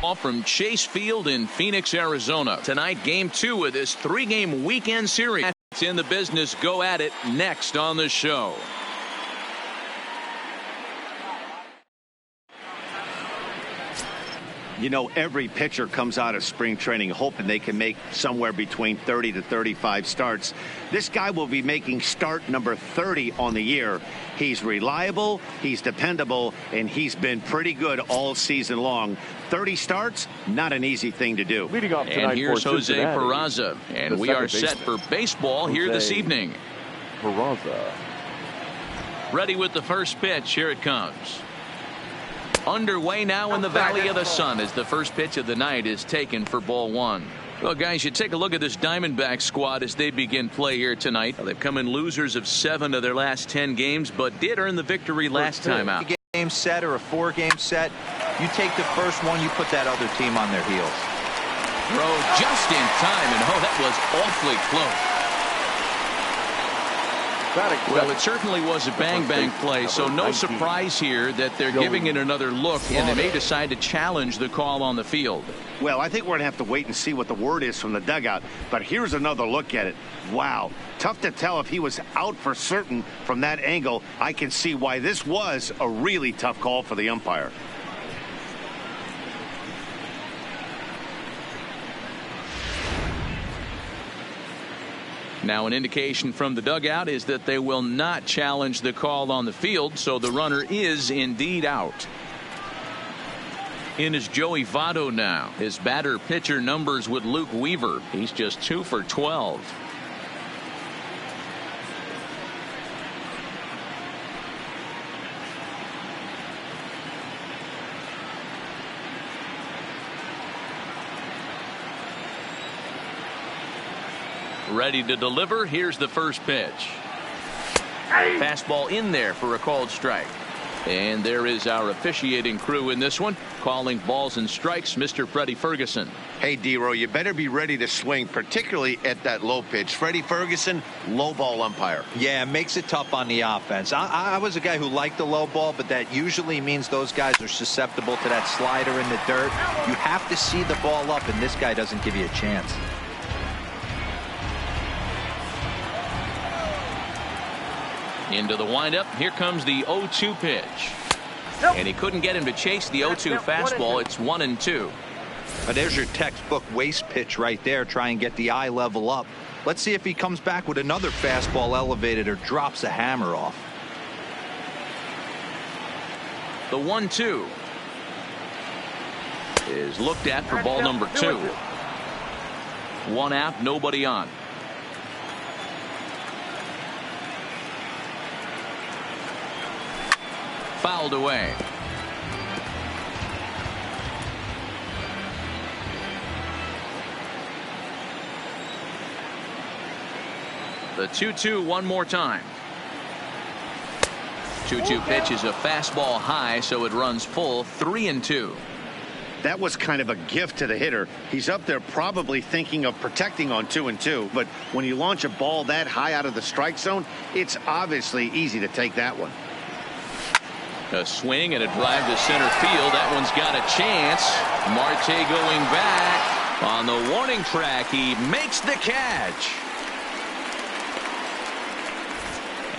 From Chase Field in Phoenix, Arizona. Tonight, game 2 of this 3-game weekend series. It's in the business. Go at it next on the show. You know, every pitcher comes out of spring training hoping they can make somewhere between 30 to 35 starts. This guy will be making start number 30 on the year. He's reliable, he's dependable, and he's been pretty good all season long. 30 starts, not an easy thing to do. Leading off tonight, and here's for Jose Cincinnati, Peraza, and we are set for baseball here this evening. Peraza. Ready with the first pitch. Here it comes. Underway now in the Valley of the Sun as the first pitch of the night is taken for ball 1. Well, guys, you take a look at this Diamondback squad as they begin play here tonight. They've come in losers of 7 of their last 10 games, but did earn the victory last time out. A game set or a 4-game set, you take the first one, you put that other team on their heels. Throw just in time, and oh, that was awfully close. Well, it certainly was a bang-bang play, so no surprise here that they're giving it another look, and they may decide to challenge the call on the field. Well, I think we're going to have to wait and see what the word is from the dugout, but here's another look at it. Wow, tough to tell if he was out for certain from that angle. I can see why this was a really tough call for the umpire. Now, an indication from the dugout is that they will not challenge the call on the field, so the runner is indeed out. In is Joey Votto now. His batter pitcher numbers with Luke Weaver. He's just 2 for 12. Ready to deliver. Here's the first pitch. Fastball in there for a called strike. And there is our officiating crew in this one, calling balls and strikes, Mr. Freddie Ferguson. Hey, D-Row, you better be ready to swing, particularly at that low pitch. Freddie Ferguson, low ball umpire. Yeah, it makes it tough on the offense. I was a guy who liked the low ball, but that usually means those guys are susceptible to that slider in the dirt. You have to see the ball up, and this guy doesn't give you a chance. Into the windup. Here comes the 0-2 pitch. And he couldn't get him to chase the 0-2 fastball. It's 1-2. There's your textbook waste pitch right there. Try and get the eye level up. Let's see if he comes back with another fastball elevated or drops a hammer off. The 1-2 is looked at for ball number 2. 1 out, nobody on. Fouled away. The 2-2 one more time. 2-2 pitch is a fastball high, so it runs full. 3-2. That was kind of a gift to the hitter. He's up there probably thinking of protecting on 2-2, but when you launch a ball that high out of the strike zone, it's obviously easy to take that one. A swing and a drive to center field. That one's got a chance. Marte going back on the warning track. He makes the catch.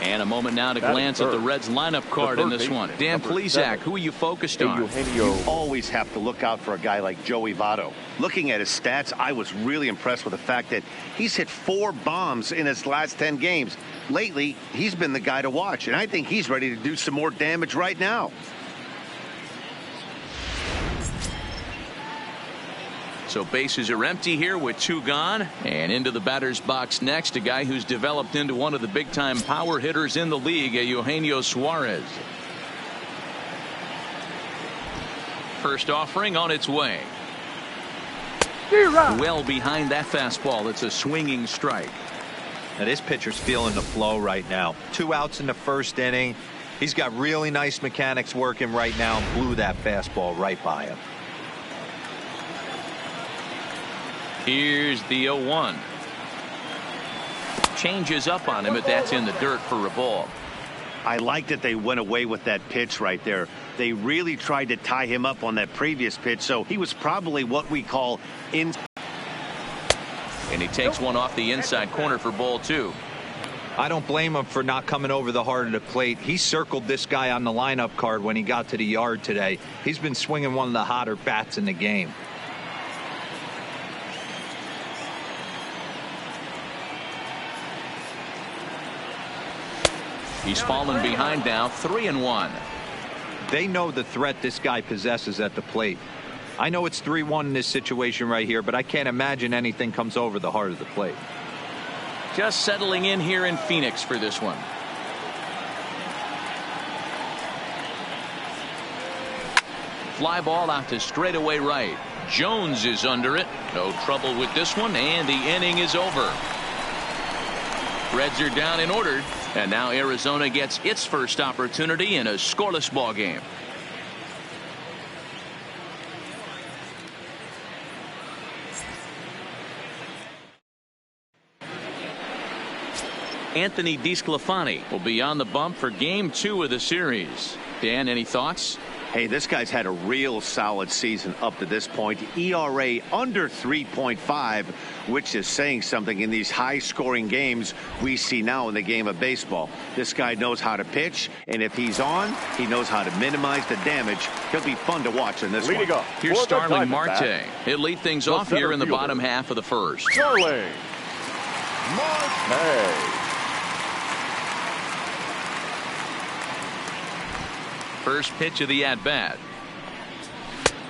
And a moment now to glance at the Reds lineup card in this one. Dan Plesac, who are you focused on? You always have to look out for a guy like Joey Votto. Looking at his stats, I was really impressed with the fact that he's hit 4 bombs in his last 10 games. Lately, he's been the guy to watch, and I think he's ready to do some more damage right now. So bases are empty here with 2 gone, and into the batter's box next, a guy who's developed into one of the big-time power hitters in the league, Eugenio Suarez. First offering on its way. Well behind that fastball. It's a swinging strike. Now this pitcher's feeling the flow right now. 2 outs in the first inning. He's got really nice mechanics working right now and blew that fastball right by him. Here's the 0-1. Changes up on him, but that's in the dirt for a ball. I like that they went away with that pitch right there. They really tried to tie him up on that previous pitch, so he was probably what we call in. And he takes one off the inside corner for ball 2. I don't blame him for not coming over the heart of the plate. He circled this guy on the lineup card when he got to the yard today. He's been swinging one of the hotter bats in the game. He's fallen behind now, 3-1. They know the threat this guy possesses at the plate. I know it's 3-1 in this situation right here, but I can't imagine anything comes over the heart of the plate. Just settling in here in Phoenix for this one. Fly ball out to straightaway right. Jones is under it. No trouble with this one, and the inning is over. Reds are down and ordered, and now Arizona gets its first opportunity in a scoreless ball game. Anthony DeSclafani will be on the bump for game 2 of the series. Dan, any thoughts? Hey, this guy's had a real solid season up to this point. ERA under 3.5, which is saying something in these high-scoring games we see now in the game of baseball. This guy knows how to pitch, and if he's on, he knows how to minimize the damage. He'll be fun to watch in this one. Here's Starling Marte. He'll lead things off here in the bottom half of the first. Starling Marte. First pitch of the at-bat.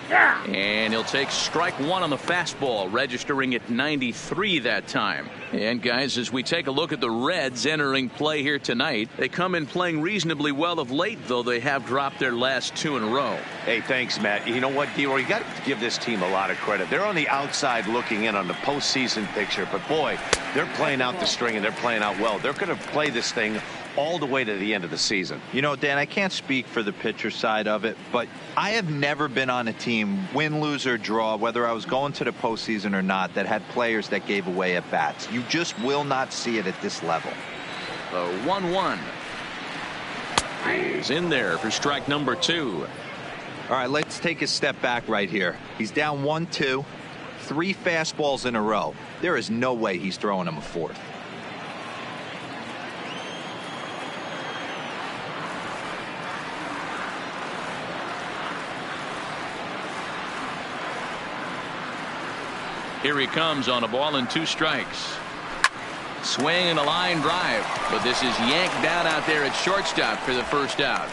And he'll take strike 1 on the fastball, registering at 93 that time. And guys, as we take a look at the Reds entering play here tonight, they come in playing reasonably well of late, though they have dropped their last 2 in a row. Hey, thanks, Matt. You know what, D-Roy, you got to give this team a lot of credit. They're on the outside looking in on the postseason picture, but boy, they're playing out the string and they're playing out well. They're going to play this thing all the way to the end of the season. You know, Dan, I can't speak for the pitcher side of it, but I have never been on a team, win, lose, or draw, whether I was going to the postseason or not, that had players that gave away at bats. You just will not see it at this level. The 1-1 is in there for strike number 2. All right, let's take a step back right here. He's down 1-2, 3 fastballs in a row. There is no way he's throwing him a 4th. Here he comes on a ball and 2 strikes. Swing and a line drive, but this is yanked down out there at shortstop for the first out.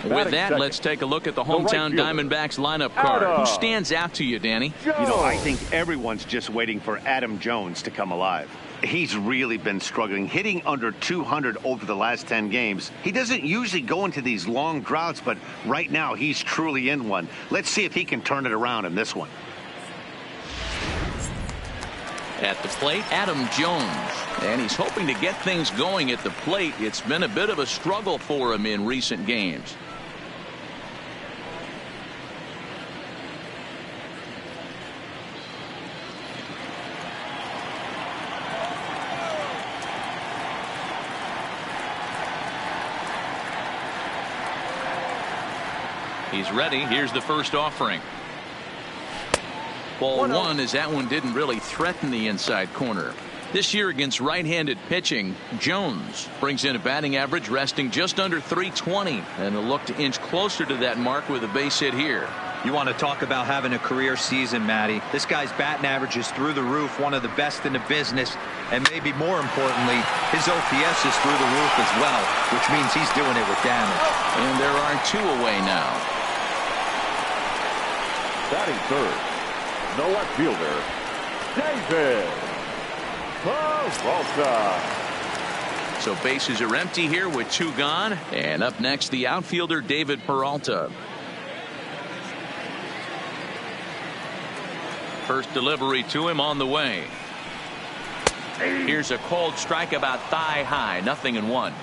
With that, let's take a look at the hometown Diamondbacks lineup card. Who stands out to you, Danny? You know, I think everyone's just waiting for Adam Jones to come alive. He's really been struggling, hitting under 200 over the last 10 games. He doesn't usually go into these long droughts, but right now he's truly in one. Let's see if he can turn it around in this one. At the plate, Adam Jones. And he's hoping to get things going at the plate. It's been a bit of a struggle for him in recent games. He's ready. Here's the first offering. Ball 1 as that one didn't really threaten the inside corner. This year against right-handed pitching, Jones brings in a batting average resting just under 320, and will look to inch closer to that mark with a base hit here. You want to talk about having a career season, Matty. This guy's batting average is through the roof, one of the best in the business, and maybe more importantly, his OPS is through the roof as well, which means he's doing it with damage. And there are 2 away now. Batting third, no left fielder, David Peralta. So bases are empty here with 2 gone. And up next, the outfielder David Peralta. First delivery to him on the way. Here's a cold strike about thigh high, 0-1.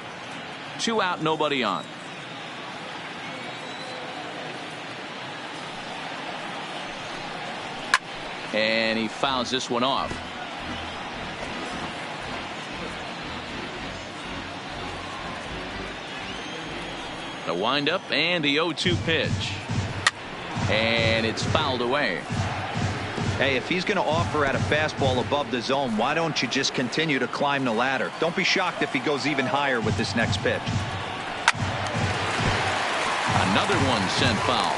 2 out, nobody on. And he fouls this one off. The windup and the 0-2 pitch. And it's fouled away. Hey, if he's going to offer at a fastball above the zone, why don't you just continue to climb the ladder? Don't be shocked if he goes even higher with this next pitch. Another one sent foul.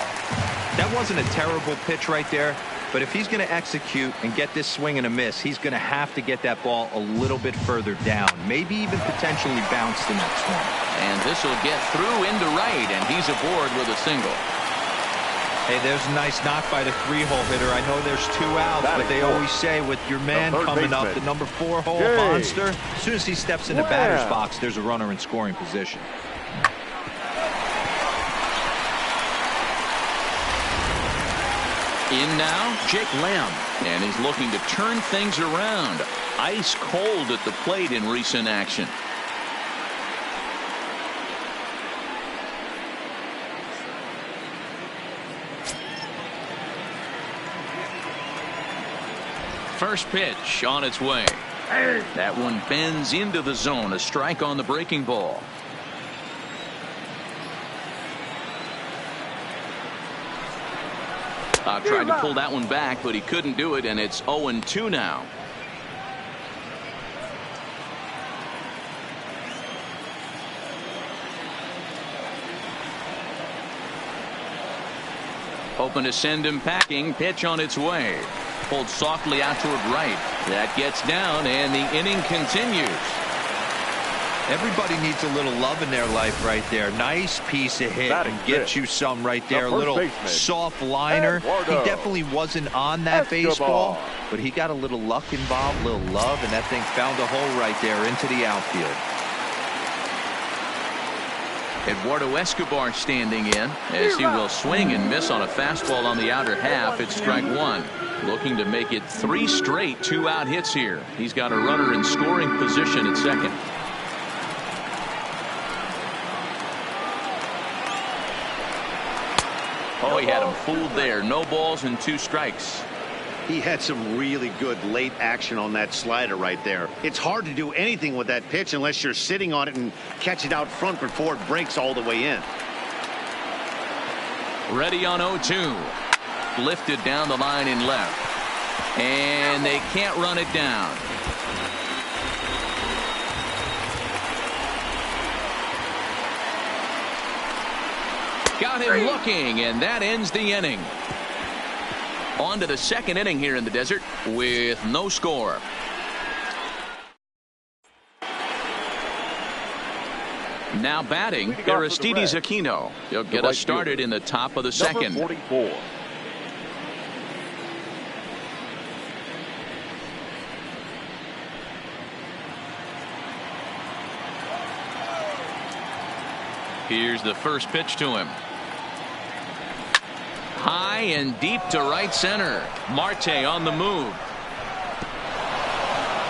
That wasn't a terrible pitch right there, but if he's going to execute and get this swing and a miss, he's going to have to get that ball a little bit further down, maybe even potentially bounce the next one. And this will get through into right, and he's aboard with a single. Hey, there's a nice knock by the 3-hole hitter. I know there's 2 outs, but they always say with your man coming up, the number 4-hole monster, as soon as he steps in the batter's box, there's a runner in scoring position. In now, Jake Lamb, and he's looking to turn things around. Ice cold at the plate in recent action. First pitch on its way. That one bends into the zone. A strike on the breaking ball. Tried to pull that one back, but he couldn't do it, and it's 0-2 now. Hoping to send him packing. Pitch on its way. Pulled softly out toward right. That gets down, and the inning continues. Everybody needs a little love in their life right there. Nice piece of hit and get you some right there. A little soft liner. He definitely wasn't on that baseball, but he got a little luck involved, a little love, and that thing found a hole right there into the outfield. Eduardo Escobar standing in as he will swing and miss on a fastball on the outer half. It's strike one. Looking to make it 3 straight 2-out hits here. He's got a runner in scoring position at second. Oh, he had him fooled there. No balls and 2 strikes. He had some really good late action on that slider right there. It's hard to do anything with that pitch unless you're sitting on it and catch it out front before it breaks all the way in. Ready on 0-2. Lifted down the line in left. And they can't run it down. Got him looking, and that ends the inning. On to the second inning here in the desert with no score. Now batting, Aristides Aquino. He'll get us started in the top of the second. Number 44. Here's the first pitch to him. High and deep to right center. Marte on the move.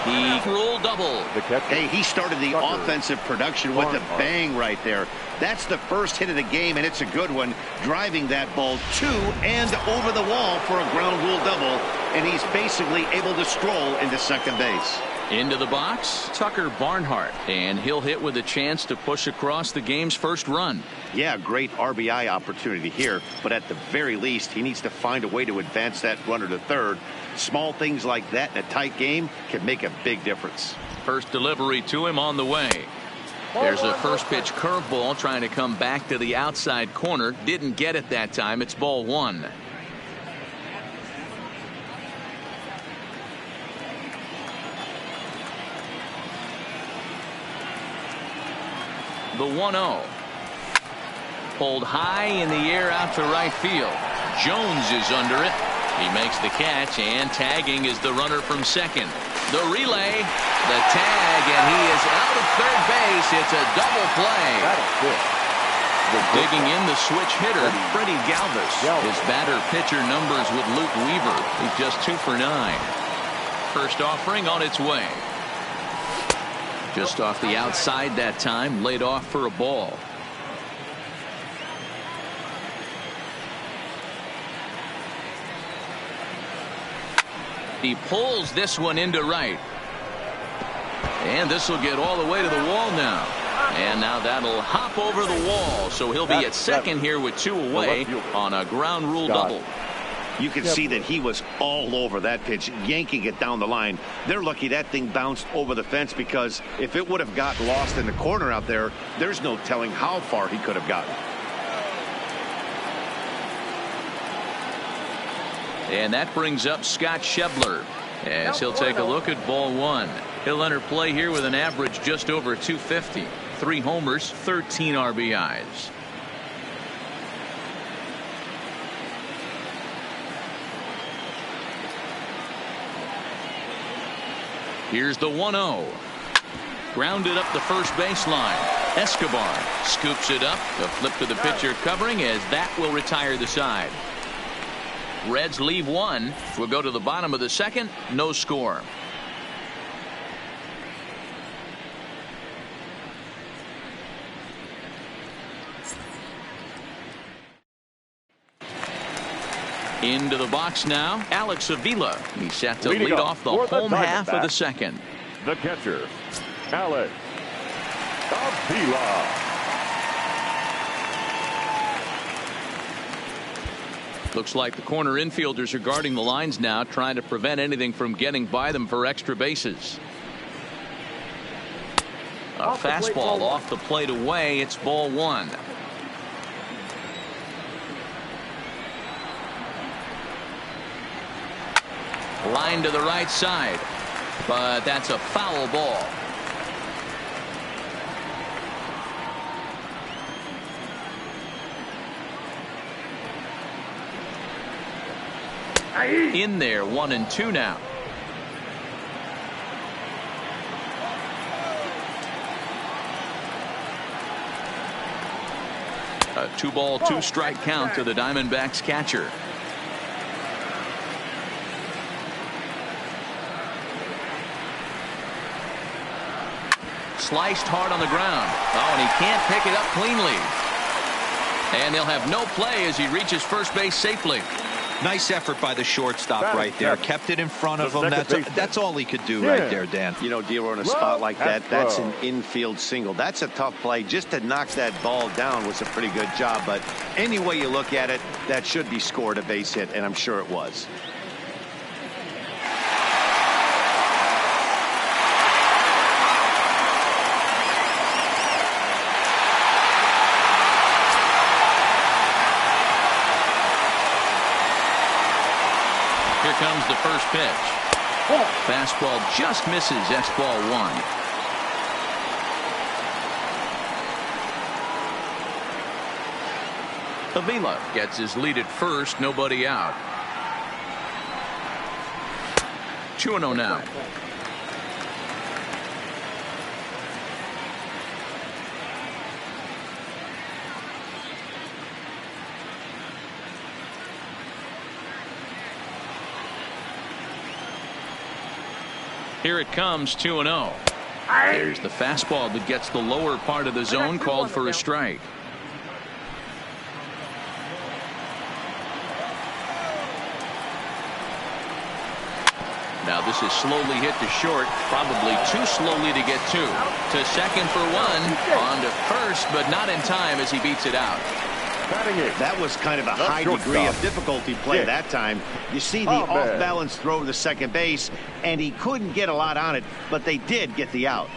He rolled double. Hey, he started the offensive production with a bang right there. That's the first hit of the game, and it's a good one. Driving that ball to and over the wall for a ground rule double, and he's basically able to stroll into second base. Into the box, Tucker Barnhart, and he'll hit with a chance to push across the game's first run. Yeah, great RBI opportunity here, but at the very least, he needs to find a way to advance that runner to third. Small things like that in a tight game can make a big difference. First delivery to him on the way. There's a first pitch curveball trying to come back to the outside corner. Didn't get it that time. It's ball 1. The 1-0. Pulled high in the air out to right field. Jones is under it. He makes the catch, and tagging is the runner from second. The relay, the tag, and he is out of third base. It's a double play. Digging in the switch hitter, Freddie Galvis. His batter-pitcher numbers with Luke Weaver. He's just 2 for 9. First offering on its way. Just off the outside that time, laid off for a ball. He pulls this one into right. And this will get all the way to the wall now. And now that'll hop over the wall, so he'll be at second here with 2 away on a ground rule double. You can see that he was all over that pitch, yanking it down the line. They're lucky that thing bounced over the fence, because if it would have got lost in the corner out there, there's no telling how far he could have gotten. And that brings up Scott Schebler as he'll take a look at ball 1. He'll enter play here with an average just over 250. 3 homers, 13 RBIs. Here's the 1-0. Grounded up the first baseline. Escobar scoops it up. The flip to the pitcher covering, as that will retire the side. Reds leave 1. We'll go to the bottom of the second. No score. Into the box now, Alex Avila. He's set to lead off the home half of the second. The catcher, Alex Avila. Looks like the corner infielders are guarding the lines now, trying to prevent anything from getting by them for extra bases. A fastball off the plate away. It's ball 1. Line to the right side, but that's a foul ball. In there, 1-2 now. A 2-ball, 2-strike count to the Diamondbacks catcher. Sliced hard on the ground. Oh, and he can't pick it up cleanly. And they'll have no play as he reaches first base safely. Nice effort by the shortstop right there. Kept it in front of him. That's all he could do right there, Dan. You know, D'Lo, in a spot like that, that's an infield single. That's a tough play. Just to knock that ball down was a pretty good job. But any way you look at it, that should be scored a base hit, and I'm sure it was. Here comes the first pitch. Fastball just misses. That's ball 1. Avila gets his lead at first. Nobody out. 2-0 now. Here it comes, 2-0. There's the fastball that gets the lower part of the zone, called for a strike. Now this is slowly hit to short, probably too slowly to get to second for 1, on to first, but not in time as he beats it out. That was kind of a high degree of difficulty play that time. You see the off-balance throw to second base, and he couldn't get a lot on it, but they did get the out.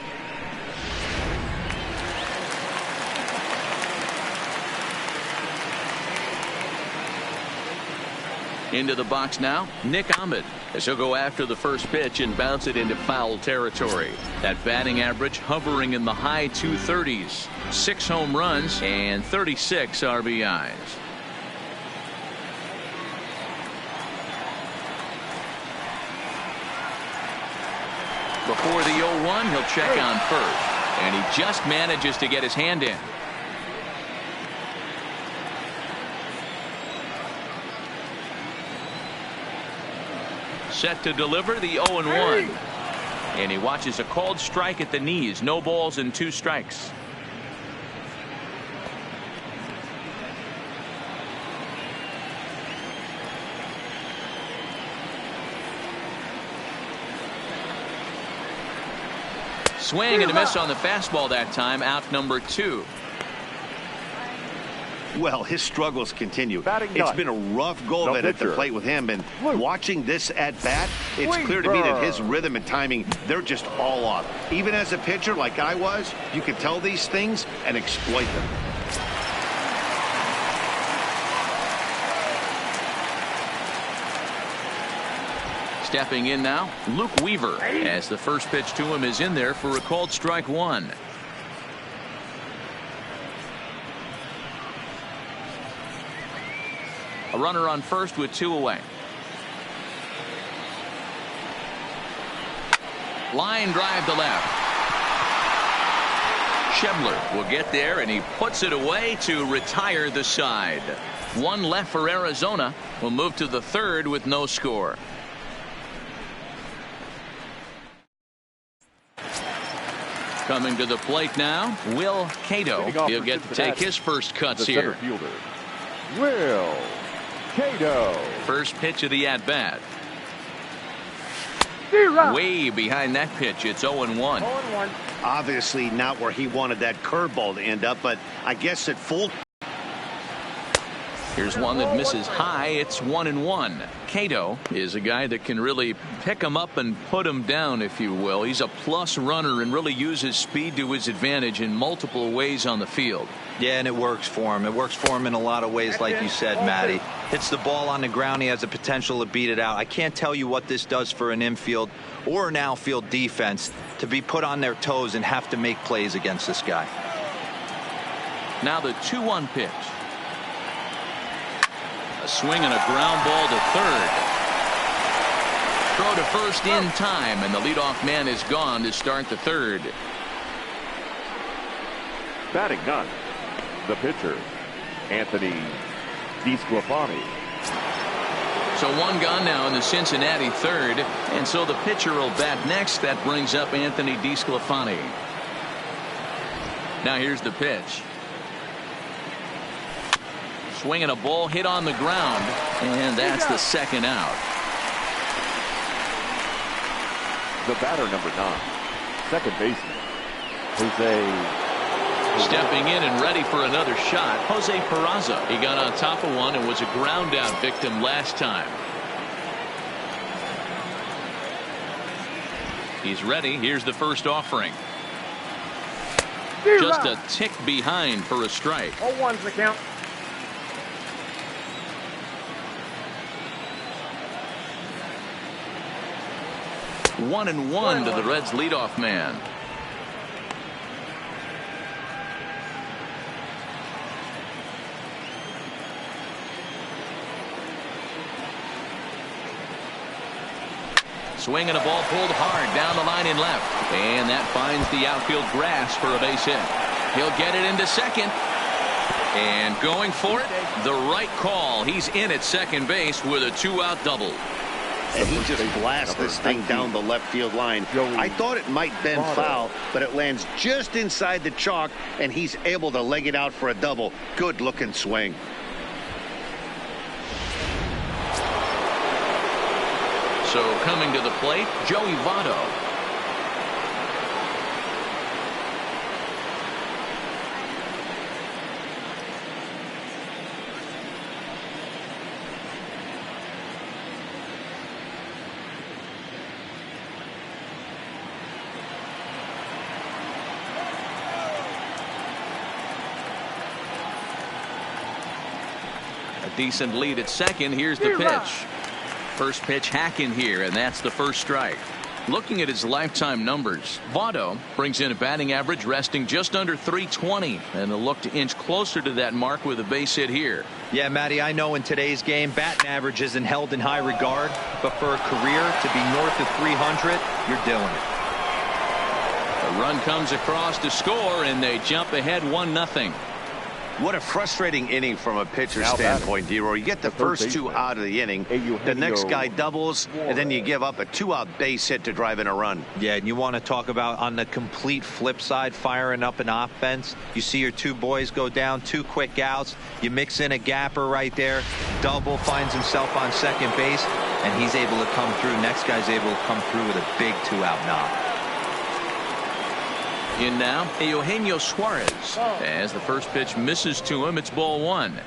Into the box now, Nick Ahmed, as he'll go after the first pitch and bounce it into foul territory. That batting average hovering in the high 230s. 6 home runs and 36 RBIs. Before the 0-1, he'll check on first, and he just manages to get his hand in. Set to deliver the 0-1. And he watches a called strike at the knees. No balls and 2 strikes. Swing and a miss on the fastball that time. Out number 2. Well, his struggles continue. Batting It's nut. been a rough go of it at the pitcher. plate with him. And watching this at bat, it's clear to me that his rhythm and timing, they're just all off. Even as a pitcher like I was, you can tell these things and exploit them. Stepping in now, Luke Weaver, as the first pitch to him is in there for a called strike 1. A runner on first with 2 away. Line drive to left. Schebler will get there, and he puts it away to retire the side. 1 left for Arizona. Will move to the 3rd with no score. Coming to the plate now, Will Cato. He'll get to take his first cuts The here. center fielder, Will Cato. First pitch of the at-bat. Way behind that pitch. It's 0-1. Obviously not where he wanted that curveball to end up, but I guess at full. Here's one that misses high. It's 1-1. Cato is a guy that can really pick him up and put him down, if you will. He's a plus runner and really uses speed to his advantage in multiple ways on the field. Yeah, and it works for him. It works for him in a lot of ways, like you said, Matty. Hits the ball on the ground. He has the potential to beat it out. I can't tell you what this does for an infield or an outfield defense to be put on their toes and have to make plays against this guy. Now the 2-1 pitch. A swing and a ground ball to third. Throw to first in time, and the leadoff man is gone to start the 3rd. Batting none. The pitcher, Anthony DeSclafani. So 1 gone now in the Cincinnati 3rd, and so the pitcher will bat next. That brings up Anthony DeSclafani. Now here's the pitch. Swinging a ball hit on the ground, and that's the 2nd out. The batter, number 9, second baseman, Jose. Stepping in and ready for another shot, Jose Peraza. He got on top of one and was a ground out victim last time. He's ready. Here's the first offering. Just a tick behind for a strike. 0-1's the count. One and one to the Reds leadoff man. Swinging a ball pulled hard down the line in left, and that finds the outfield grass for a base hit. He'll get it into second, and going for it, the right call. He's in at second base with a 2-out double. And he just blasts this thing down the left field line. I thought it might bend foul, but it lands just inside the chalk, and he's able to leg it out for a double. Good looking swing. So coming to the plate, Joey Votto. A decent lead at second. Here's the pitch. First pitch hack in here, and that's the first strike. Looking at his lifetime numbers, Votto brings in a batting average resting just under .320, and they'll look to inch closer to that mark with a base hit here. Yeah, Matty, I know in today's game, batting average isn't held in high regard, but for a career to be north of 300, you're doing it. A run comes across to score, and they jump ahead 1-0. What a frustrating inning from a pitcher's standpoint, D-Roy. You get the first two out of the inning. The next guy doubles, and then you give up a 2-out base hit to drive in a run. Yeah, and you want to talk about on the complete flip side, firing up an offense. You see your two boys go down, 2 quick outs. You mix in a gapper right there. Double finds himself on second base, and he's able to come through. Next guy's able to come through with a big 2-out knock. In now, Eugenio Suarez. As the first pitch misses to him, it's ball one.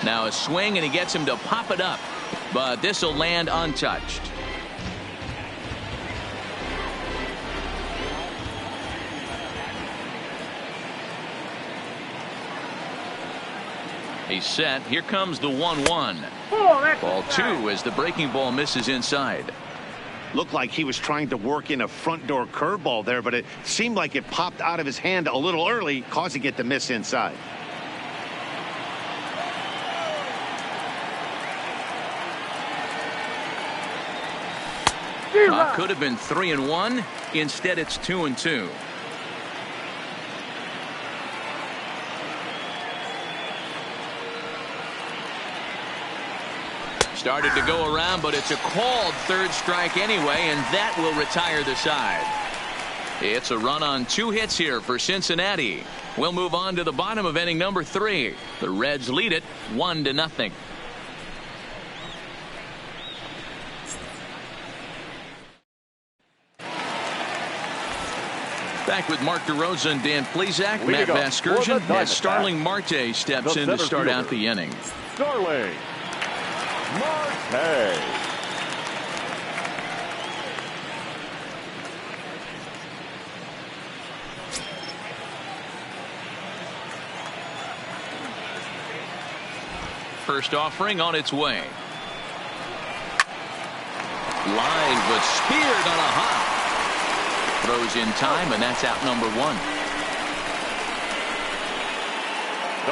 Now a swing, and he gets him to pop it up, but this will land untouched. He's set. Here comes the 1-1. Ball two as the breaking ball misses inside. Looked like he was trying to work in a front door curveball there, but it seemed like it popped out of his hand a little early, causing it to miss inside. Could have been 3-1. Instead, it's 2-2. Started to go around, but it's a called third strike anyway, and that will retire the side. It's a run on 2 hits here for Cincinnati. We'll move on to the bottom of inning number 3. The Reds lead it 1-0. Back with Mark DeRosa and Dan Plesac. Matt Vasgersian as Starling Marte steps in to start out the inning. Starling Marte. First offering on its way. Line, but speared on a hop. Throws in time, and that's out number 1.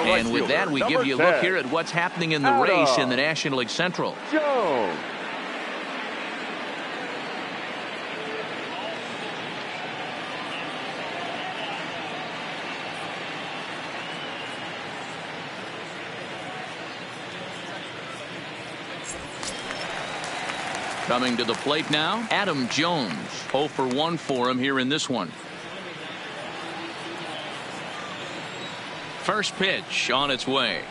And with that, we give you a look here at what's happening in the race in the National League Central. Jones. Coming to the plate now, Adam Jones. 0 for 1 for him here in this one. First pitch on its way.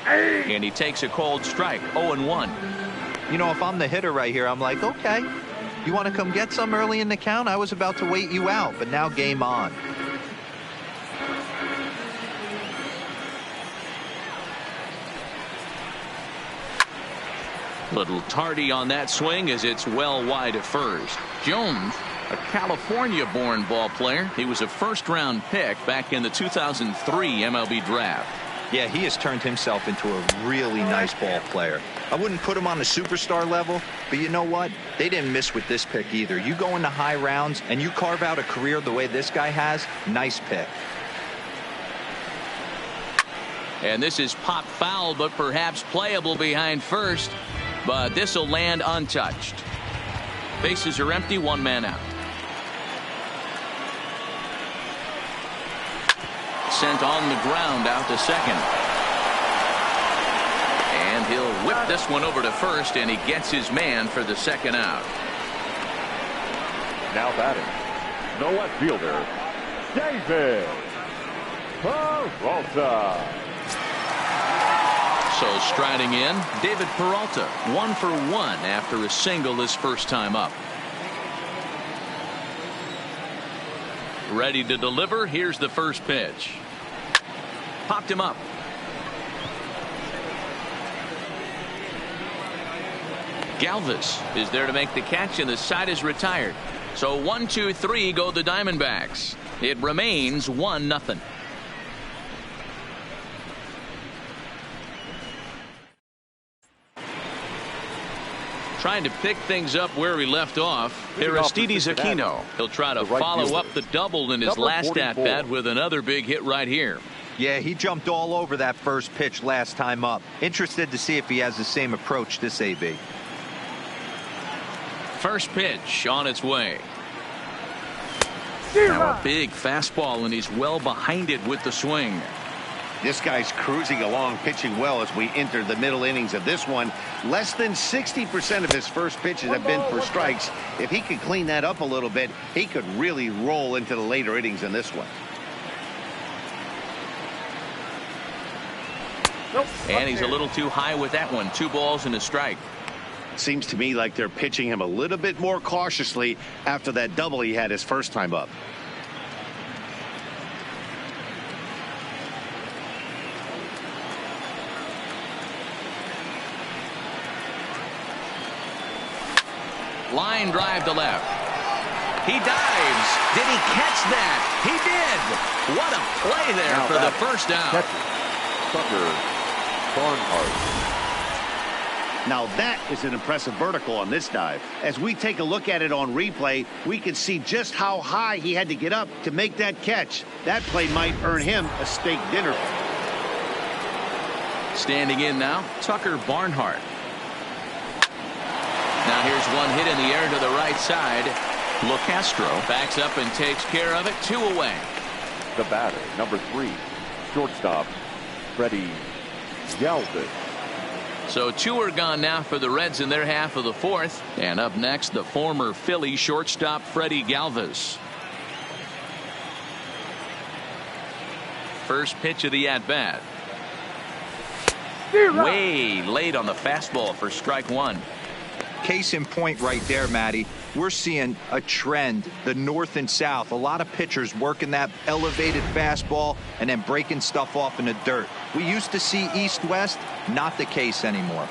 And he takes a cold strike. 0-1. You know, if I'm the hitter right here, I'm like, okay, you want to come get some early in the count? I was about to wait you out, but now game on. Little tardy on that swing as it's well wide of first. Jones, a California-born ball player. He was a first-round pick back in the 2003 MLB draft. Yeah, he has turned himself into a really nice ball player. I wouldn't put him on the superstar level, but you know what? They didn't miss with this pick either. You go into high rounds and you carve out a career the way this guy has, nice pick. And this is pop foul, but perhaps playable behind first. But this will land untouched. Bases are empty, 1 man out. Sent on the ground out to second. And he'll whip this one over to first, and he gets his man for the second out. Now batting, no left fielder, David Peralta. So striding in, David Peralta, 1 for 1 after a single his first time up. Ready to deliver. Here's the first pitch. Popped him up. Galvis is there to make the catch, and the side is retired. So 1, 2, 3 go the Diamondbacks. It remains 1-0. Trying to pick things up where he left off. Aristides Aquino. He'll try to follow up the double in his last at-bat with another big hit right here. Yeah, he jumped all over that first pitch last time up. Interested to see if he has the same approach this AB. First pitch on its way. Now a big fastball, and he's well behind it with the swing. This guy's cruising along, pitching well as we enter the middle innings of this one. Less than 60% of his first pitches have been for strikes. If he could clean that up a little bit, he could really roll into the later innings in this one. And he's a little too high with that one. 2 balls and a strike. Seems to me like they're pitching him a little bit more cautiously after that double he had his first time up. Line drive to left. He dives. Did he catch that? He did. What a play there now for the first out. Tucker Barnhart. Now that is an impressive vertical on this dive. As we take a look at it on replay, we can see just how high he had to get up to make that catch. That play might earn him a steak dinner. Standing in now, Tucker Barnhart. Now here's one hit in the air to the right side. LeCastro backs up and takes care of it. 2 away. The batter, number 3, shortstop, Freddie Galvis. So 2 are gone now for the Reds in their half of the 4th. And up next, the former Philly shortstop, Freddie Galvis. First pitch of the at-bat. Way late on the fastball for strike 1. Case in point right there, Matty. We're seeing a trend, the north and south. A lot of pitchers working that elevated fastball and then breaking stuff off in the dirt. We used to see east-west, not the case anymore.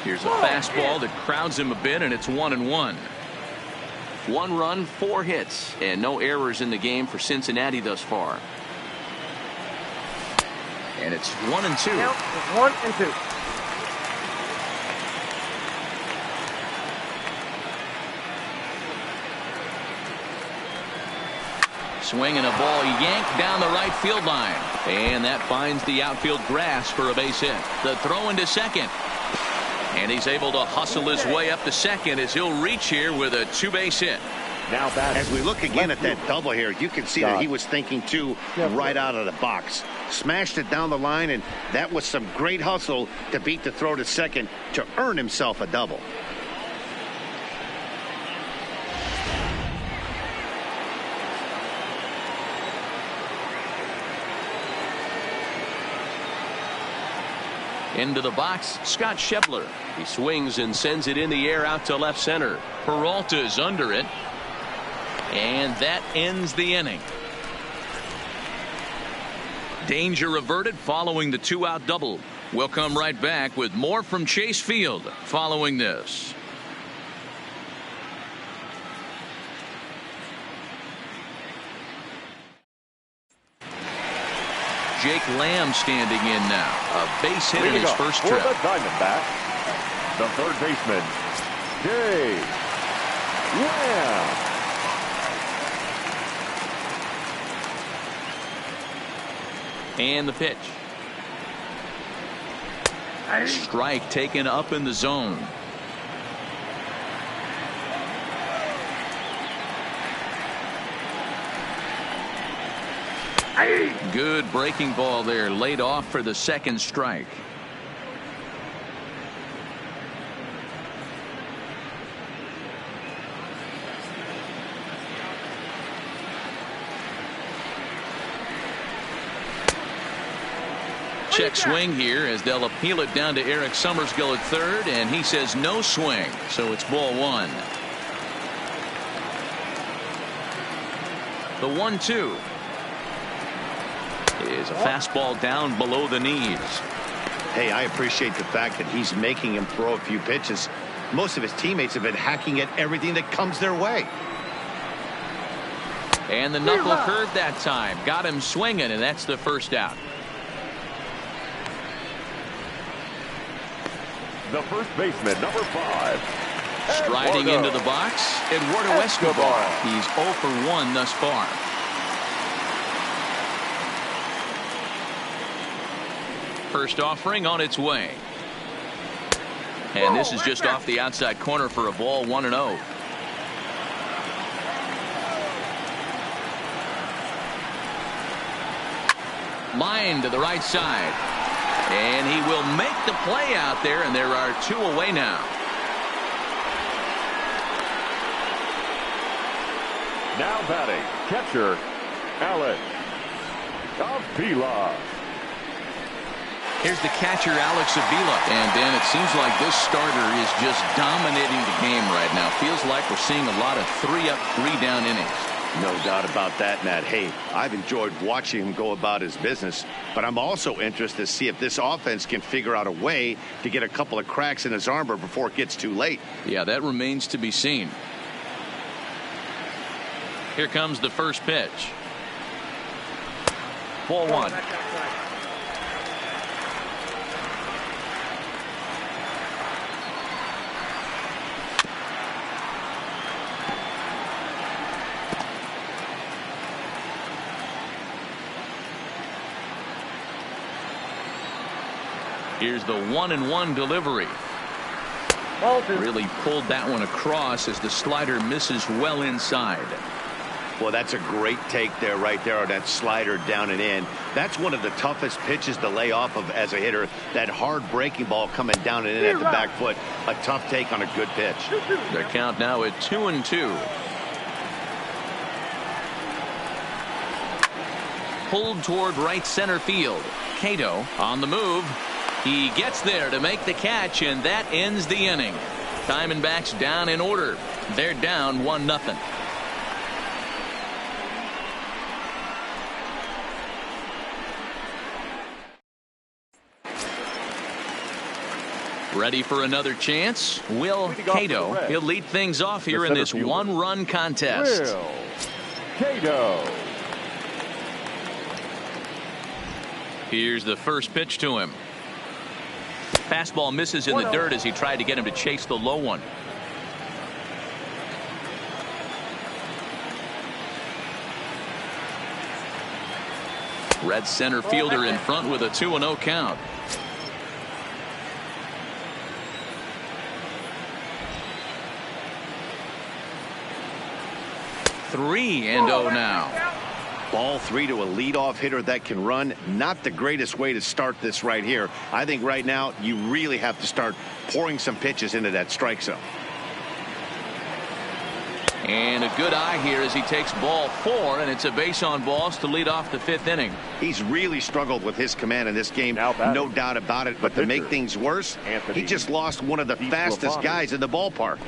Here's a fastball that crowds him a bit, and it's 1-1. 1 run, 4 hits, and no errors in the game for Cincinnati thus far. And it's 1-2. Now it's 1-2. Swinging a ball yanked down the right field line. And that finds the outfield grass for a base hit. The throw into second. And he's able to hustle his way up to second as he'll reach here with a 2-base hit. Now as we look again at that double here, you can see that he was thinking too right out of the box. Smashed it down the line, and that was some great hustle to beat the throw to second to earn himself a double. Into the box, Scott Schebler. He swings and sends it in the air out to left center. Peralta's under it. And that ends the inning. Danger averted following the 2-out double. We'll come right back with more from Chase Field following this. Jake Lamb standing in now. A base hit in his first trip. For the Diamondbacks, the third baseman, Jake Lamb. And the pitch. Strike taken up in the zone. Good breaking ball there, laid off for the second strike. Check swing here as they'll appeal it down to Eric Summersgill at third, and he says no swing, so it's ball 1. The 1-2 is a fastball down below the knees. Hey, I appreciate the fact that he's making him throw a few pitches. Most of his teammates have been hacking at everything that comes their way. And the knuckle curve that time got him swinging, and that's the first out. The first baseman, number 5. Striding into the box, Eduardo Escobar. He's 0 for 1 thus far. First offering on its way. And this is just off the outside corner for a ball, 1-0. Line to the right side. And he will make the play out there, and there are 2 away now. Now batting, catcher Alex Avila. Here's the catcher, xDevilockx. And, Dan, it seems like this starter is just dominating the game right now. Feels like we're seeing a lot of 3-up, 3-down innings. No doubt about that, Matt. Hey, I've enjoyed watching him go about his business, but I'm also interested to see if this offense can figure out a way to get a couple of cracks in his armor before it gets too late. Yeah, that remains to be seen. Here comes the first pitch. Ball 1. Here's the 1-1 delivery. Really pulled that one across as the slider misses well inside. Well, that's a great take there, right there, on that slider down and in. That's one of the toughest pitches to lay off of as a hitter. That hard breaking ball coming down and in at the back foot. A tough take on a good pitch. Their count now at 2-2. Pulled toward right center field. Cato on the move. He gets there to make the catch, and that ends the inning. Diamondbacks down in order. They're down 1-0. Ready for another chance? Will Cato. He'll lead things off here in this one-run contest. Will Cato. Here's the first pitch to him. Fastball misses in the dirt as he tried to get him to chase the low one. Red center fielder in front with a 2-0 count. Three and 0 now. Ball 3 to a leadoff hitter that can run. Not the greatest way to start this right here. I think right now you really have to start pouring some pitches into that strike zone. And a good eye here as he takes ball 4, and it's a base on balls to lead off the 5th inning. He's really struggled with his command in this game, no doubt about it. But to make things worse, he just lost one of the fastest guys in the ballpark.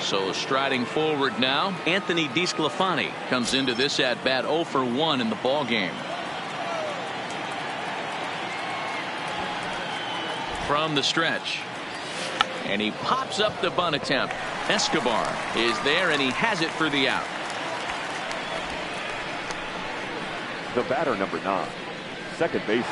So striding forward now, Anthony DeSclafani comes into this at bat 0 for 1 in the ball game. From the stretch, and he pops up the bunt attempt. Escobar is there, and he has it for the out. The batter, number 9, second baseman,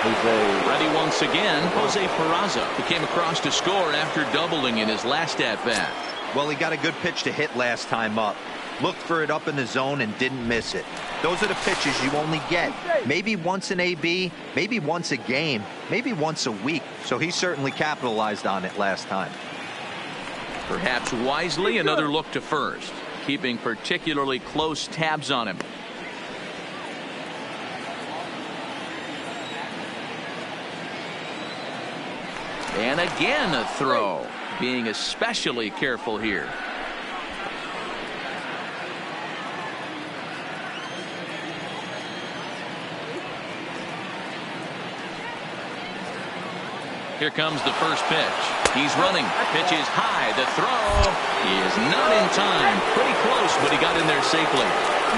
Jose. Ready once again, Jose Peraza, who came across to score after doubling in his last at bat. Well, he got a good pitch to hit last time up. Looked for it up in the zone and didn't miss it. Those are the pitches you only get maybe once in AB, maybe once a game, maybe once a week. So he certainly capitalized on it last time. Perhaps wisely, another look to first, keeping particularly close tabs on him. And again a throw, being especially careful here. Here comes the first pitch. He's running. Pitch is high. The throw is not in time. Pretty close, but he got in there safely.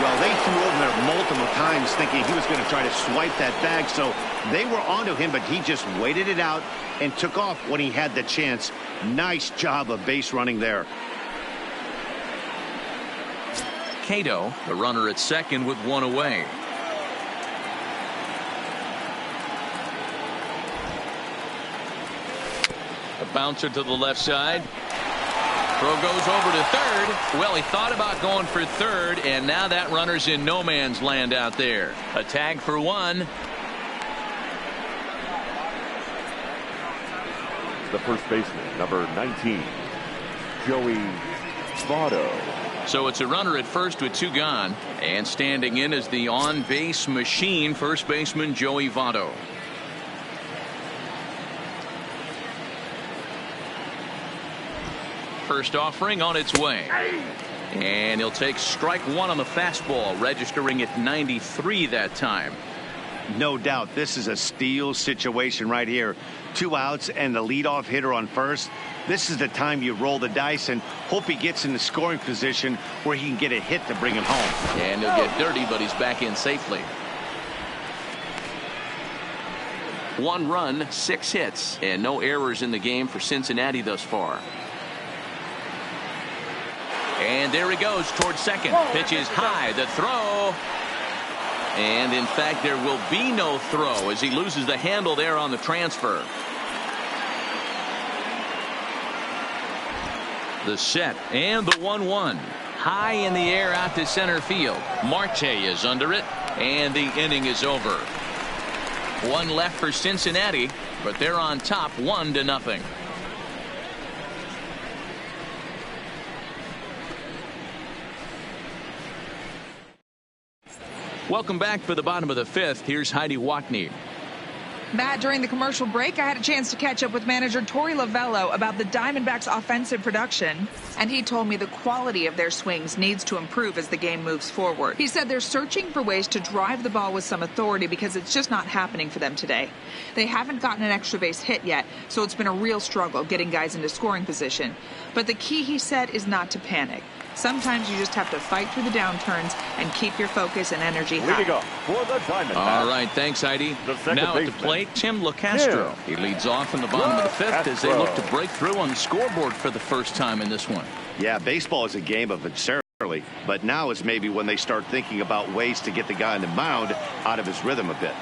Well, they threw over there multiple times thinking he was going to try to swipe that bag, so they were onto him, but he just waited it out and took off when he had the chance. Nice job of base running there. Cato, the runner at second with one away. A bouncer to the left side. Throw goes over to third. Well, he thought about going for third, and now that runner's in no man's land out there. A tag for one. The first baseman, number 19, Joey Votto. So it's a runner at first with two gone, and standing in is the on-base machine, first baseman Joey Votto. First offering on its way. And he'll take strike one on the fastball, registering at 93 that time. No doubt this is a steal situation right here. 2 outs and the leadoff hitter on first. This is the time you roll the dice and hope he gets in the scoring position where he can get a hit to bring him home. And he'll get dirty, but he's back in safely. 1 run, 6 hits, and no errors in the game for Cincinnati thus far. And there he goes towards second. Pitch is high. The throw. And in fact, there will be no throw as he loses the handle there on the transfer. The set and the 1-1. High in the air out to center field. Marte is under it, and the inning is over. 1 left for Cincinnati, but they're on top 1-0. Welcome back for the bottom of the 5th. Here's Heidi Watney. Matt, during the commercial break, I had a chance to catch up with manager Torey Lovello about the Diamondbacks' offensive production, and he told me the quality of their swings needs to improve as the game moves forward. He said they're searching for ways to drive the ball with some authority because it's just not happening for them today. They haven't gotten an extra base hit yet, so it's been a real struggle getting guys into scoring position. But the key, he said, is not to panic. Sometimes you just have to fight through the downturns and keep your focus and energy high. Leading off for the Diamondbacks. All right, thanks, Heidi. Now at the plate, Tim LeCastro. He leads off in the bottom of the 5th as they look to break through on the scoreboard for the first time in this one. Yeah, baseball is a game of uncertainty, but now is maybe when they start thinking about ways to get the guy on the mound out of his rhythm a bit.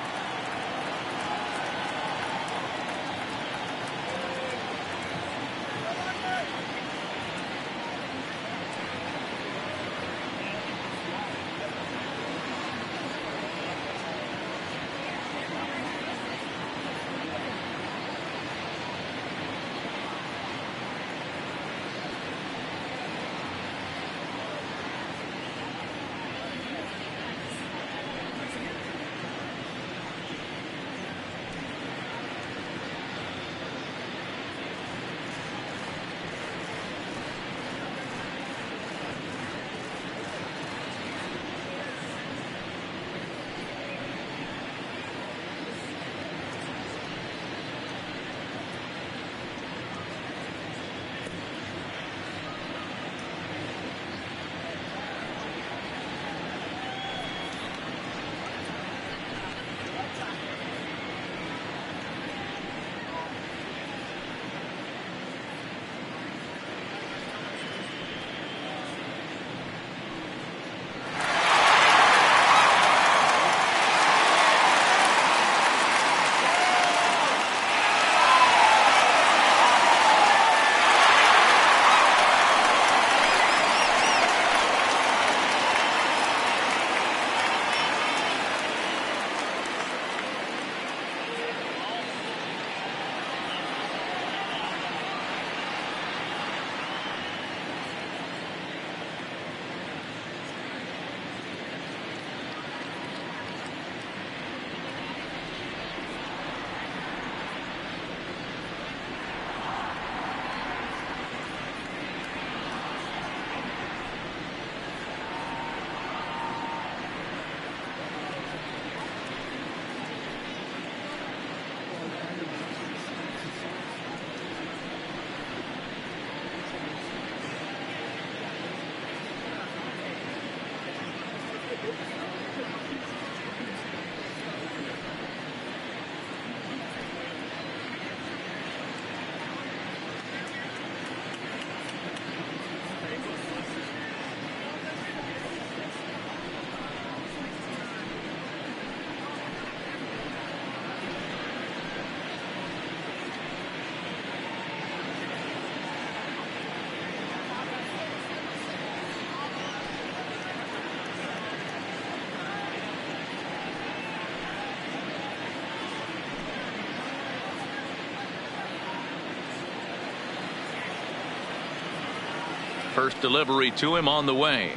First delivery to him on the way.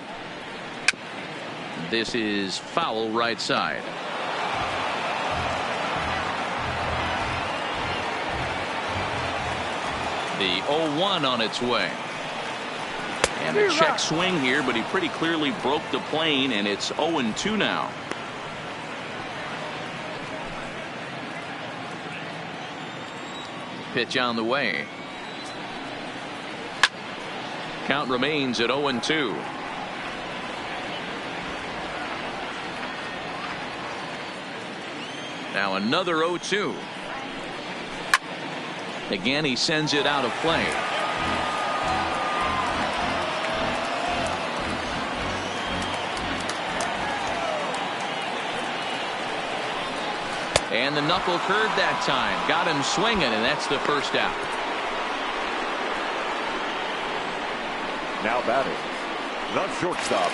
This is foul right side. The 0-1 on its way. And a check swing here, but he pretty clearly broke the plane, and it's 0-2 now. Pitch on the way. Count remains at 0-2. Now another 0-2. Again, he sends it out of play. And the knuckle curve that time. Got him swinging, and that's the first out. Now batting, the shortstop,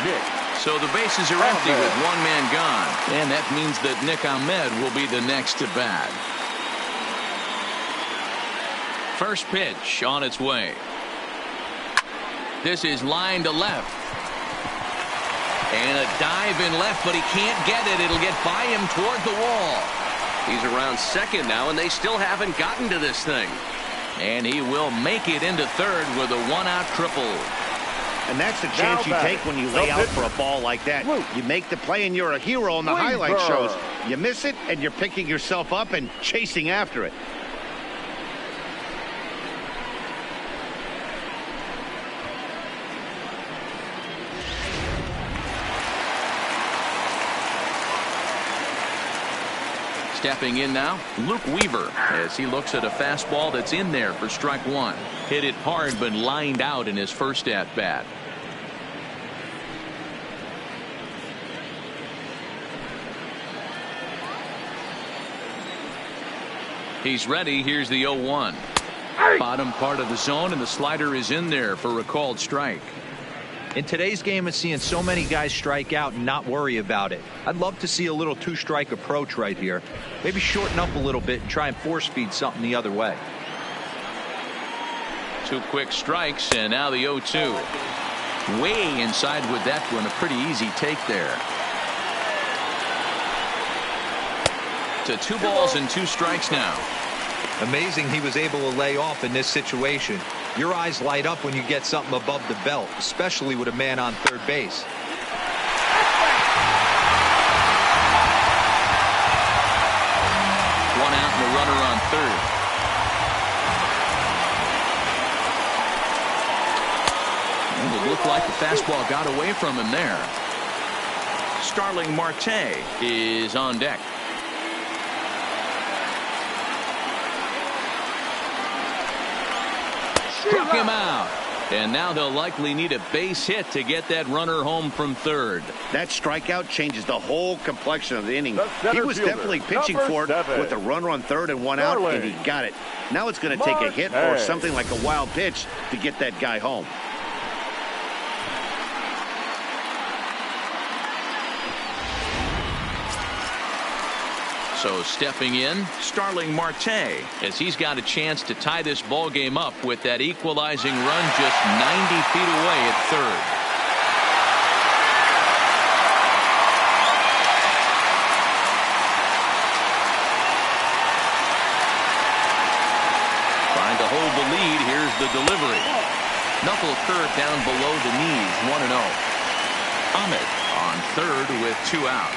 Nick. So the bases are empty with one man gone. And that means that Nick Ahmed will be the next to bat. First pitch on its way. This is line to left. And a dive in left, but he can't get it. It'll get by him toward the wall. He's around second now, and they still haven't gotten to this thing. And he will make it into third with a one-out triple. And that's the chance you take when you lay out for a ball like that. You make the play, and you're a hero on the highlight shows. You miss it, and you're picking yourself up and chasing after it. Stepping in now, Luke Weaver, as he looks at a fastball that's in there for strike one. Hit it hard, but lined out in his first at-bat. He's ready. Here's the 0-1. Bottom part of the zone, and the slider is in there for a called strike. In today's game, it's seeing so many guys strike out and not worry about it. I'd love to see a little two-strike approach right here. Maybe shorten up a little bit and try and force-feed something the other way. Two quick strikes, and now the 0-2. Way inside with that one. A pretty easy take there. To 2 balls and 2 strikes now. Amazing he was able to lay off in this situation. Your eyes light up when you get something above the belt, especially with a man on third base. One out and a runner on third. And it looked like the fastball got away from him there. Starling Marte is on deck. Struck him out. And now they'll likely need a base hit to get that runner home from third. That strikeout changes the whole complexion of the inning. He was definitely pitching for it with a runner on third and one out, and he got it. Now it's going to take a hit or something like a wild pitch to get that guy home. So stepping in, Starling Marte, as he's got a chance to tie this ball game up with that equalizing run just 90 feet away at third. Trying to hold the lead. Here's the delivery. Knuckle curve down below the knees, 1-0. Ahmed on third with 2 out.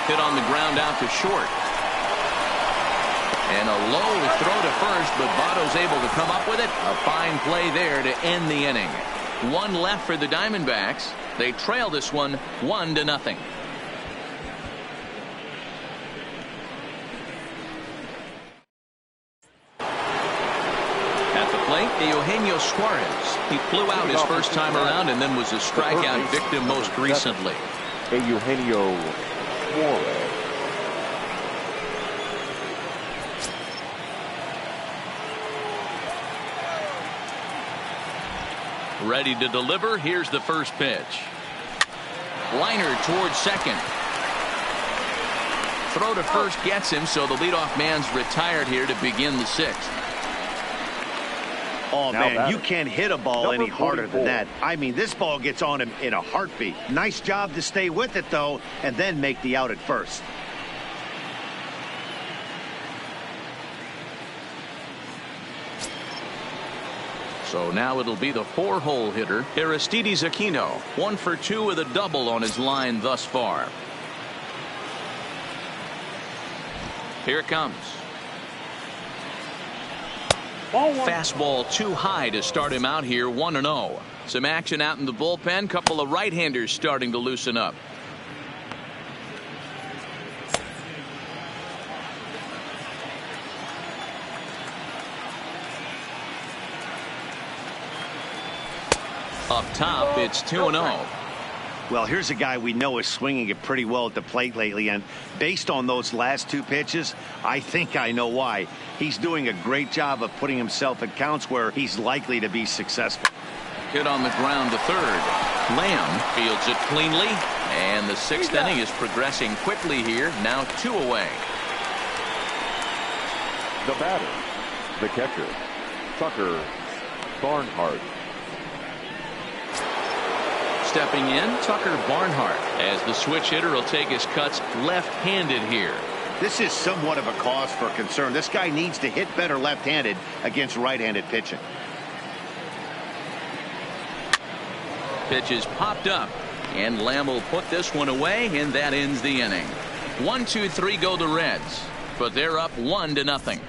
Hit on the ground out to short. And a low throw to first, but Votto's able to come up with it. A fine play there to end the inning. 1 left for the Diamondbacks. They trail this one 1-0. At the plate, Eugenio Suarez. He flew out his first time around and then was a strikeout victim most recently. Eugenio Suarez. Ready to deliver. Here's the first pitch. Liner towards second. Throw to first gets him, so the leadoff man's retired here to begin the 6th. Oh, man, you can't hit a ball any harder than that. I mean, this ball gets on him in a heartbeat. Nice job to stay with it, though, and then make the out at first. So now it'll be the 4-hole hitter, Aristides Aquino. 1 for 2 with a double on his line thus far. Here it comes. Fastball too high to start him out here, 1-0. Some action out in the bullpen. Couple of right-handers starting to loosen up. Up top, it's 2-0. Well, here's a guy we know is swinging it pretty well at the plate lately, and based on those last 2 pitches, I think I know why. He's doing a great job of putting himself in counts where he's likely to be successful. Hit on the ground to third. Lamb fields it cleanly, and the 6th inning is progressing quickly here. Now 2 away. The batter, the catcher, Tucker Barnhart. Stepping in, Tucker Barnhart, as the switch hitter will take his cuts left-handed here. This is somewhat of a cause for concern. This guy needs to hit better left-handed against right-handed pitching. Pitch is popped up, and Lamb will put this one away, and that ends the inning. 1, 2, 3 go the Reds, but they're up 1-0.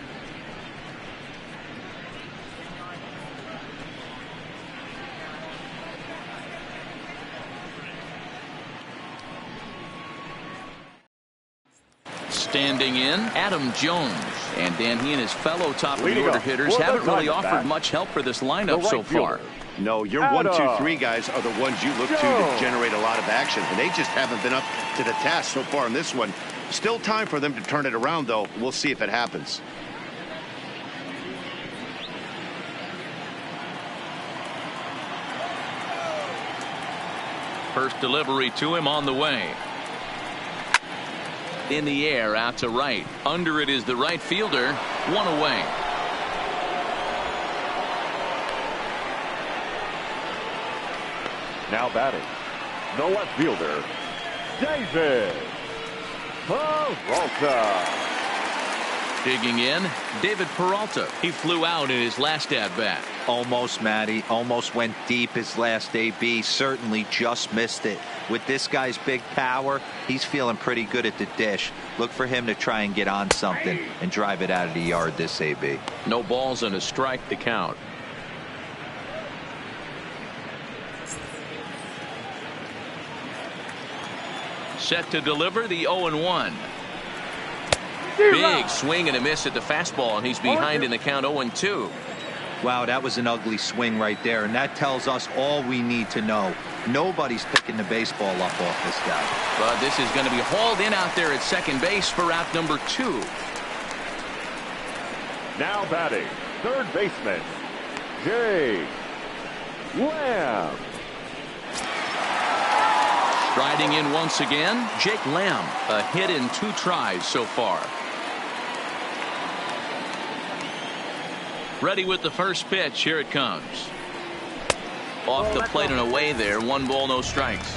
Standing in, Adam Jones. And Dan, he and his fellow top-of-the-order hitters haven't really offered much help for this lineup so far. No, your 1, 2, 3 guys are the ones you look to generate a lot of action, and they just haven't been up to the task so far in this one. Still time for them to turn it around, though. We'll see if it happens. First delivery to him on the way. In the air, out to right. Under it is the right fielder. 1 away. Now batting, the left fielder, David Peralta. Digging in, David Peralta. He flew out in his last at-bat. Almost, Matty. Almost went deep his last AB. Certainly just missed it. With this guy's big power, he's feeling pretty good at the dish. Look for him to try and get on something and drive it out of the yard this AB. No balls and a strike to count. Set to deliver the 0-1. Big swing and a miss at the fastball, and he's behind in the count 0-2. Wow, that was an ugly swing right there, and that tells us all we need to know. Nobody's picking the baseball up off this guy. But this is going to be hauled in out there at second base for out number 2. Now batting, third baseman, Jake Lamb. Striding in once again, Jake Lamb. A hit in 2 tries so far. Ready with the first pitch. Here it comes. Off the plate and away there. 1 ball, no strikes.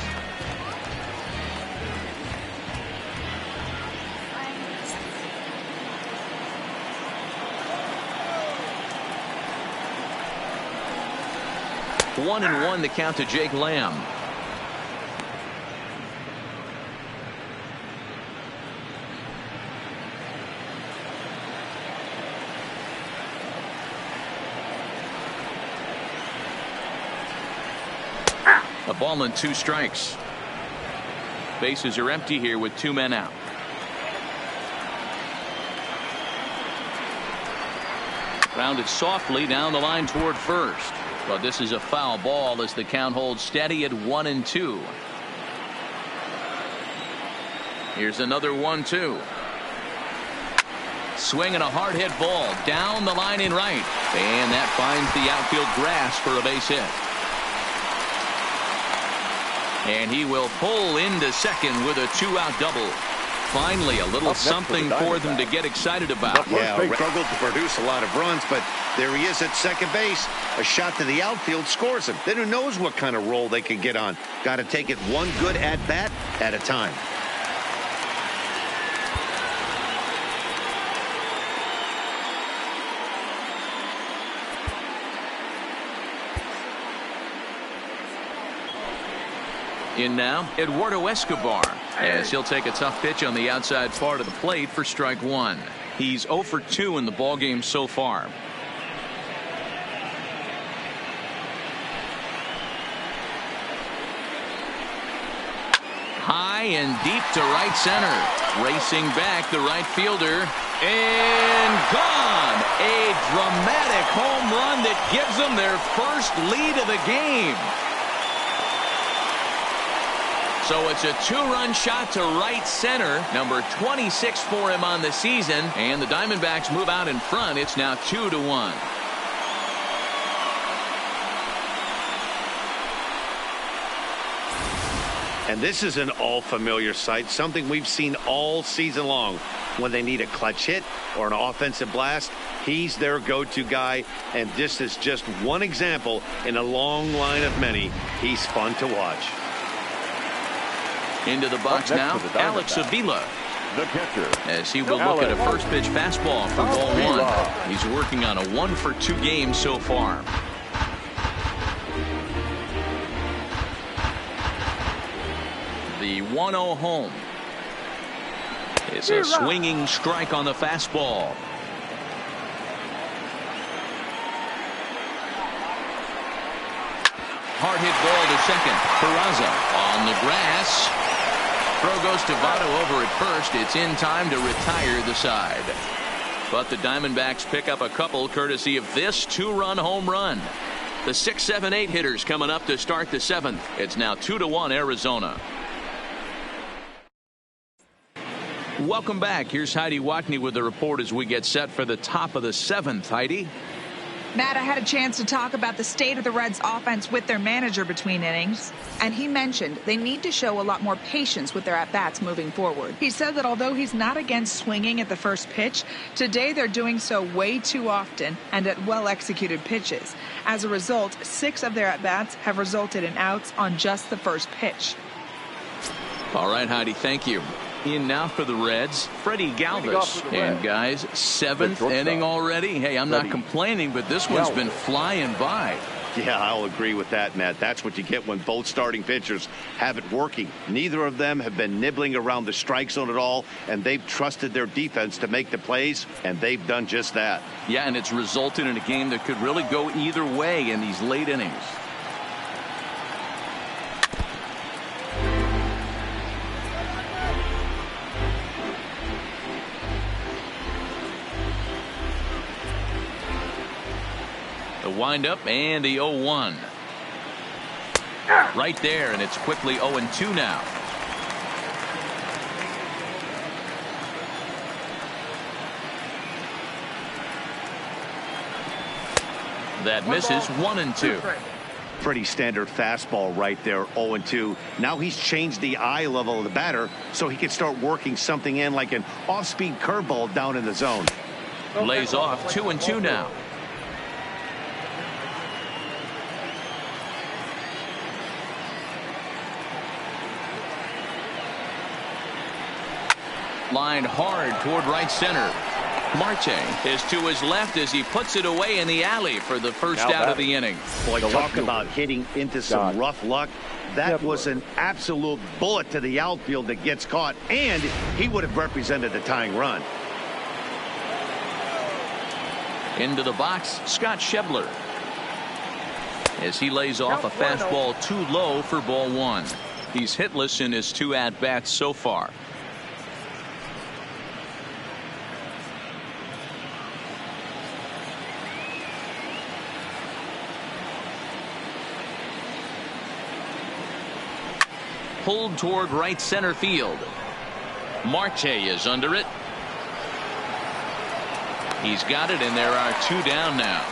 One and one the count to Jake Lamb. A ball and 2 strikes. Bases are empty here with 2 men out. Grounded softly down the line toward first. But this is a foul ball as the count holds steady at 1-2. Here's another 1-2. Swinging a hard hit ball down the line in right. And that finds the outfield grass for a base hit. And he will pull into second with a 2-out double. Finally, a little something for them to get excited about. Yeah, struggled to produce a lot of runs, but there he is at second base. A shot to the outfield scores him. Then who knows what kind of role they can get on. Got to take it one good at-bat at a time. In now, Eduardo Escobar, as he'll take a tough pitch on the outside part of the plate for strike one. He's 0 for 2 in the ballgame so far. High and deep to right center. Racing back, the right fielder. And gone. A dramatic home run that gives them their first lead of the game. So it's a 2-run shot to right center. Number 26 for him on the season. And the Diamondbacks move out in front. It's now 2-1. And this is an all-familiar sight, something we've seen all season long. When they need a clutch hit or an offensive blast, he's their go-to guy. And this is just one example in a long line of many. He's fun to watch. Into the box now, Alex Avila. The catcher, as he will look at a first pitch fastball for ball one. He's working on a 1 for 2 game so far. The 1-0 home. It's a swinging strike on the fastball. Hard hit ball to second. Peraza on the grass. Throw goes to Votto over at first. It's in time to retire the side. But the Diamondbacks pick up a couple courtesy of this 2-run home run. The 6, 7, 8 hitters coming up to start the 7th. It's now 2-1 Arizona. Welcome back. Here's Heidi Watney with the report as we get set for the top of the 7th. Heidi? Matt, I had a chance to talk about the state of the Reds offense with their manager between innings, and he mentioned they need to show a lot more patience with their at-bats moving forward. He said that although he's not against swinging at the first pitch, today they're doing so way too often and at well-executed pitches. As a result, 6 of their at-bats have resulted in outs on just the first pitch. All right, Heidi, thank you. In now for the Reds, Freddie Galvis. And guys, 7th inning already. Hey, I'm not complaining, but this one's been flying by. Yeah, I'll agree with that, Matt. That's what you get when both starting pitchers have it working. Neither of them have been nibbling around the strike zone at all, and they've trusted their defense to make the plays, and they've done just that. Yeah, and it's resulted in a game that could really go either way in these late innings. Windup and the 0-1 right there, and it's quickly 0-2 now. That misses. 1-2. Pretty standard fastball right there. 0-2. Now he's changed the eye level of the batter so he can start working something in like an off-speed curveball down in the zone. Lays off. 2-2 now. Lined hard toward right center. Marte is to his left as he puts it away in the alley for the first out of the inning. Boy, talk about hitting into some rough luck. That was an absolute bullet to the outfield that gets caught, and he would have represented the tying run. Into the box, Scott Schebler, as he lays off a fastball too low for ball one. He's hitless in his 2 at-bats so far. Pulled toward right center field. Marte is under it. He's got it, and there are 2 down now.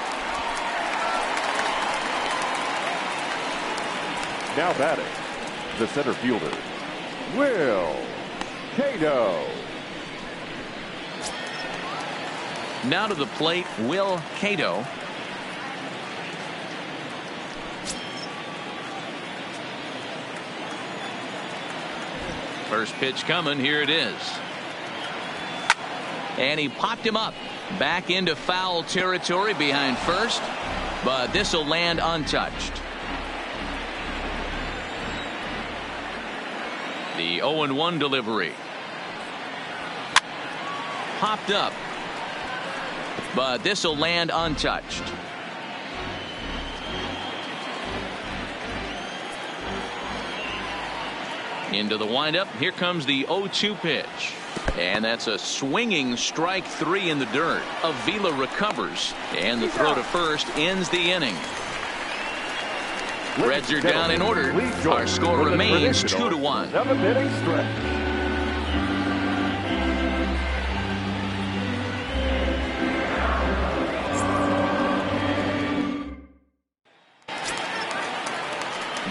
Now batting, the center fielder, Will Cato. Now to the plate, Will Cato. First pitch coming. Here it is. And he popped him up. Back into foul territory behind first. But this will land untouched. The 0-1 delivery. Popped up. But this will land untouched. Into the windup. Here comes the 0-2 pitch. And that's a swinging strike 3 in the dirt. Avila recovers. And the throw to first ends the inning. Reds are down in order. Our score remains 2-1. 7-inning stretch.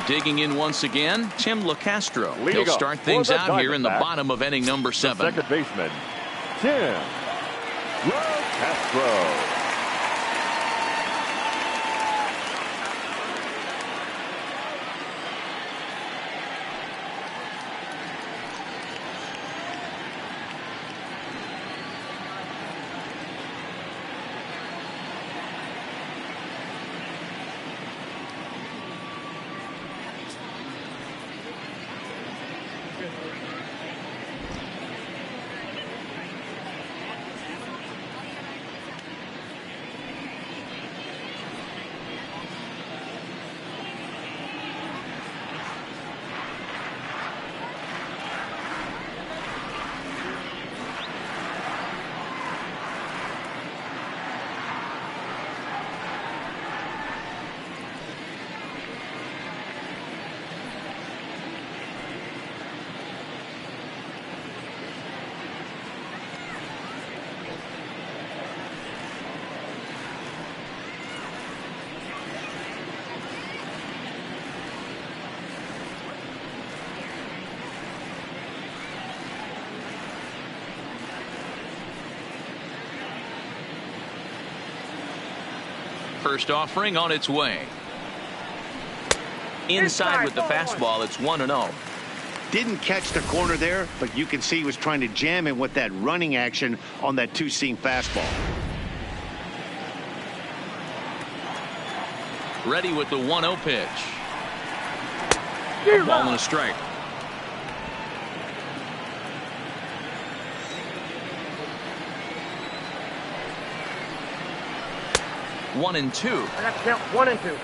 Digging in once again, Tim LaCastro. He'll start things out here in the bottom of inning number 7. Second baseman, Tim LaCastro. First offering on its way. Inside with the fastball. It's 1-0. Didn't catch the corner there, but you can see he was trying to jam him with that running action on that two-seam fastball. Ready with the 1-0 pitch. Ball and a strike. One and two. I got to count 1 and 2.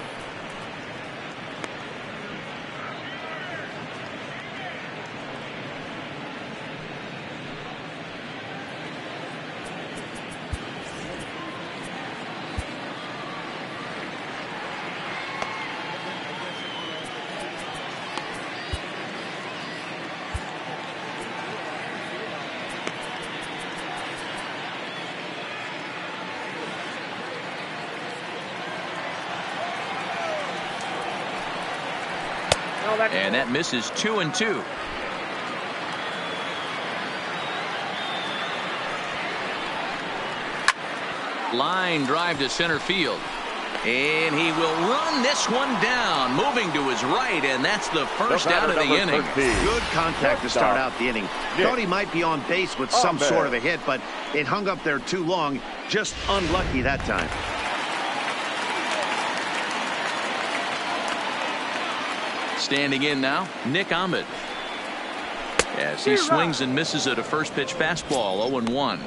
And that misses 2 and 2. Line drive to center field. And he will run this one down, moving to his right, and that's the first out of the inning. Good contact to start out the inning. Thought he might be on base with some sort of a hit, but it hung up there too long. Just unlucky that time. Standing in now, Nick Ahmed. As he swings and misses at a first pitch fastball, 0-1.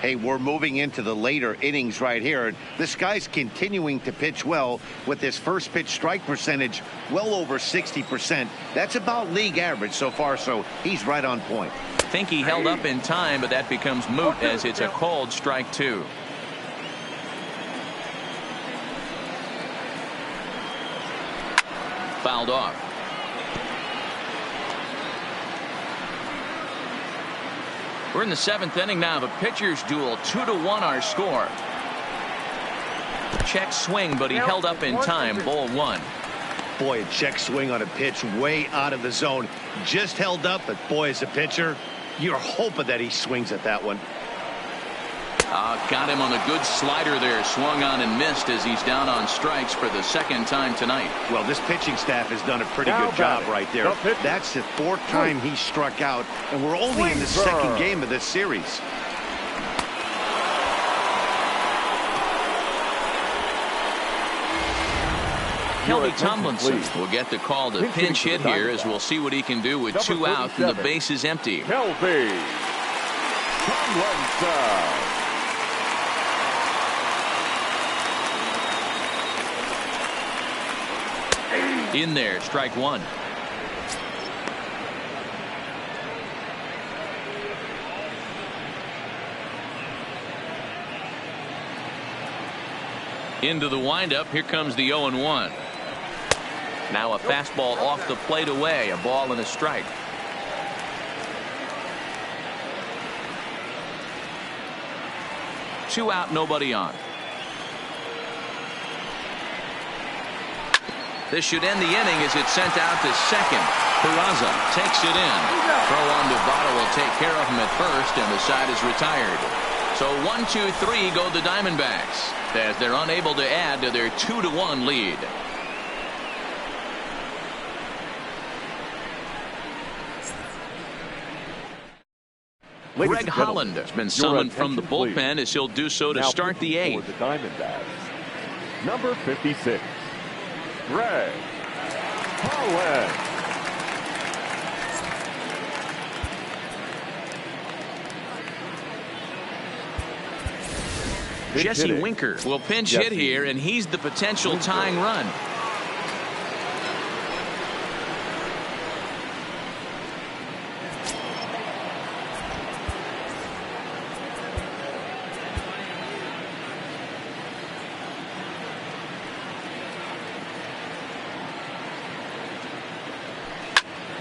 Hey, we're moving into the later innings right here. This guy's continuing to pitch well with his first pitch strike percentage well over 60%. That's about league average so far, so he's right on point. Think he held up in time, but that becomes moot as it's a called strike 2. Fouled off. We're in the 7th inning now. The pitchers duel. 2-1 our score. Check swing, but he held up in time. Ball 1. Boy, a check swing on a pitch way out of the zone. Just held up, but boy, as a pitcher, you're hoping that he swings at that one. Got him on a good slider there. Swung on and missed as he's down on strikes for the 2nd time tonight. Well, this pitching staff has done a pretty good job right there. That's the 4th time he struck out, and we're only in the 2nd game of this series. Kelby Tomlinson will get the call to pinch hit here, as we'll see what he can do with 2 out and the base is empty. Kelby Tomlinson. In there, strike 1. Into the windup. Here comes the 0-1. Now a fastball off the plate away. A ball and a strike. Two out, nobody on. This should end the inning as it's sent out to second. Peraza takes it in. Throw on Devado will take care of him at first, and the side is retired. So 1-2-3 go the Diamondbacks, as they're unable to add to their 2-1 lead. Greg Holland has been summoned from the bullpen, as he'll do so to start the 8th. For the Diamondbacks, number 56, Greg Holland. Jesse Winker will pinch hit here, and he's the potential tying run.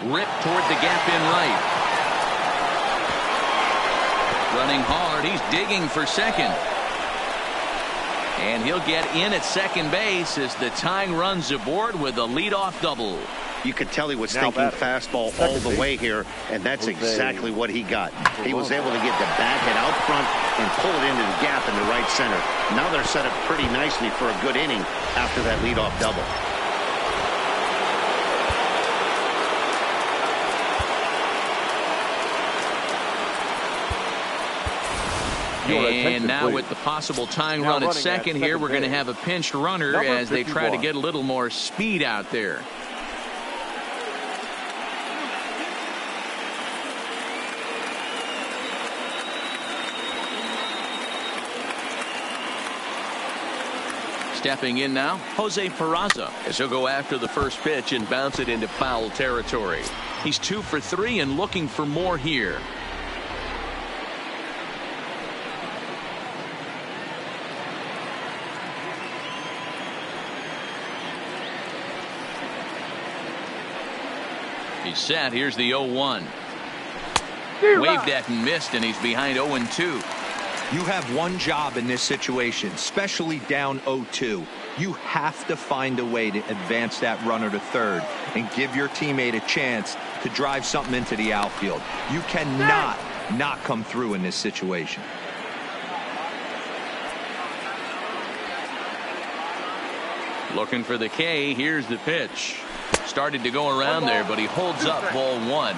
Rip toward the gap in right. Running hard, he's digging for second. And he'll get in at second base as the tying run's aboard with a leadoff double. You could tell he was thinking fastball all the way here, and that's exactly what he got. He was able to get the bat hit out front and pull it into the gap in the right center. Now they're set up pretty nicely for a good inning after that leadoff double. And now with the possible tying run at second here, we're going to have a pinched runner as they try to get a little more speed out there. Stepping in now, Jose Peraza, as he'll go after the first pitch and bounce it into foul territory. He's 2 for 3 and looking for more here. He's set. Here's the 0-1. Waved at and missed, and he's behind 0-2. You have one job in this situation, especially down 0-2. You have to find a way to advance that runner to third and give your teammate a chance to drive something into the outfield. You cannot not come through in this situation. Looking for the K. Here's the pitch. Started to go around there, but he holds up ball 1.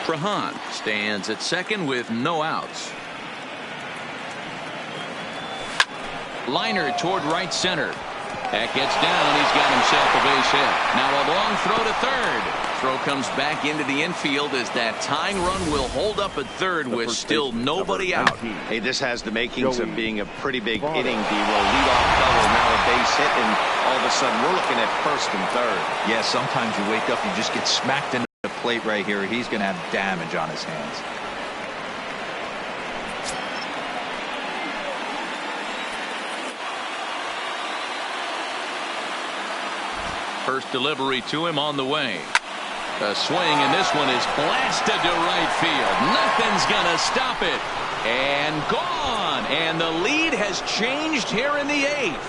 Trahan stands at second with no outs. Liner toward right center. That gets down. He's got himself a base hit. Now a long throw to third. Throw comes back into the infield as that tying run will hold up at third with still nobody out. Hey, this has the makings of being a pretty big inning, D-Roll. Leadoff double, now a base hit, and all of a sudden we're looking at first and third. Yeah, sometimes you wake up, you just get smacked into the plate right here. He's going to have damage on his hands. First delivery to him on the way. A swing, and this one is blasted to right field. Nothing's gonna stop it. And gone. And the lead has changed here in the 8th.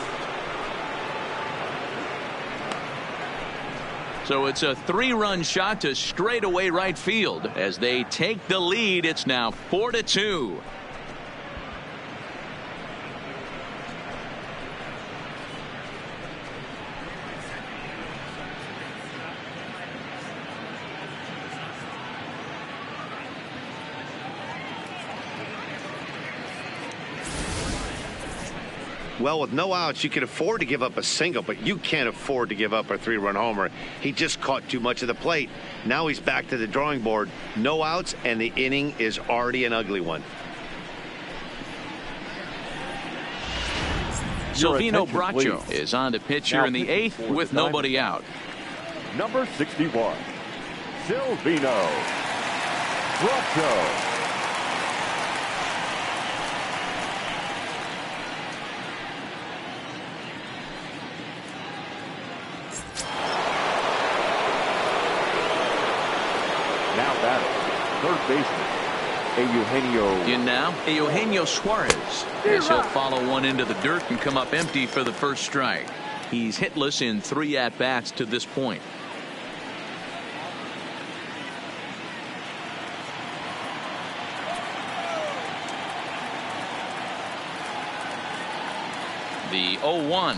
So it's a 3-run shot to straightaway right field. As they take the lead, it's now 4-2. Well, with no outs, you can afford to give up a single, but you can't afford to give up a 3-run homer. He just caught too much of the plate. Now he's back to the drawing board. No outs, and the inning is already an ugly one. Silvino Bracho is on to pitch here in the 8th with nobody out. Number 61, Silvino Bracho. Now batting, third baseman, Eugenio. In now, Eugenio Suarez, as he'll follow one into the dirt and come up empty for the first strike. He's hitless in 3 at-bats to this point. The 0-1.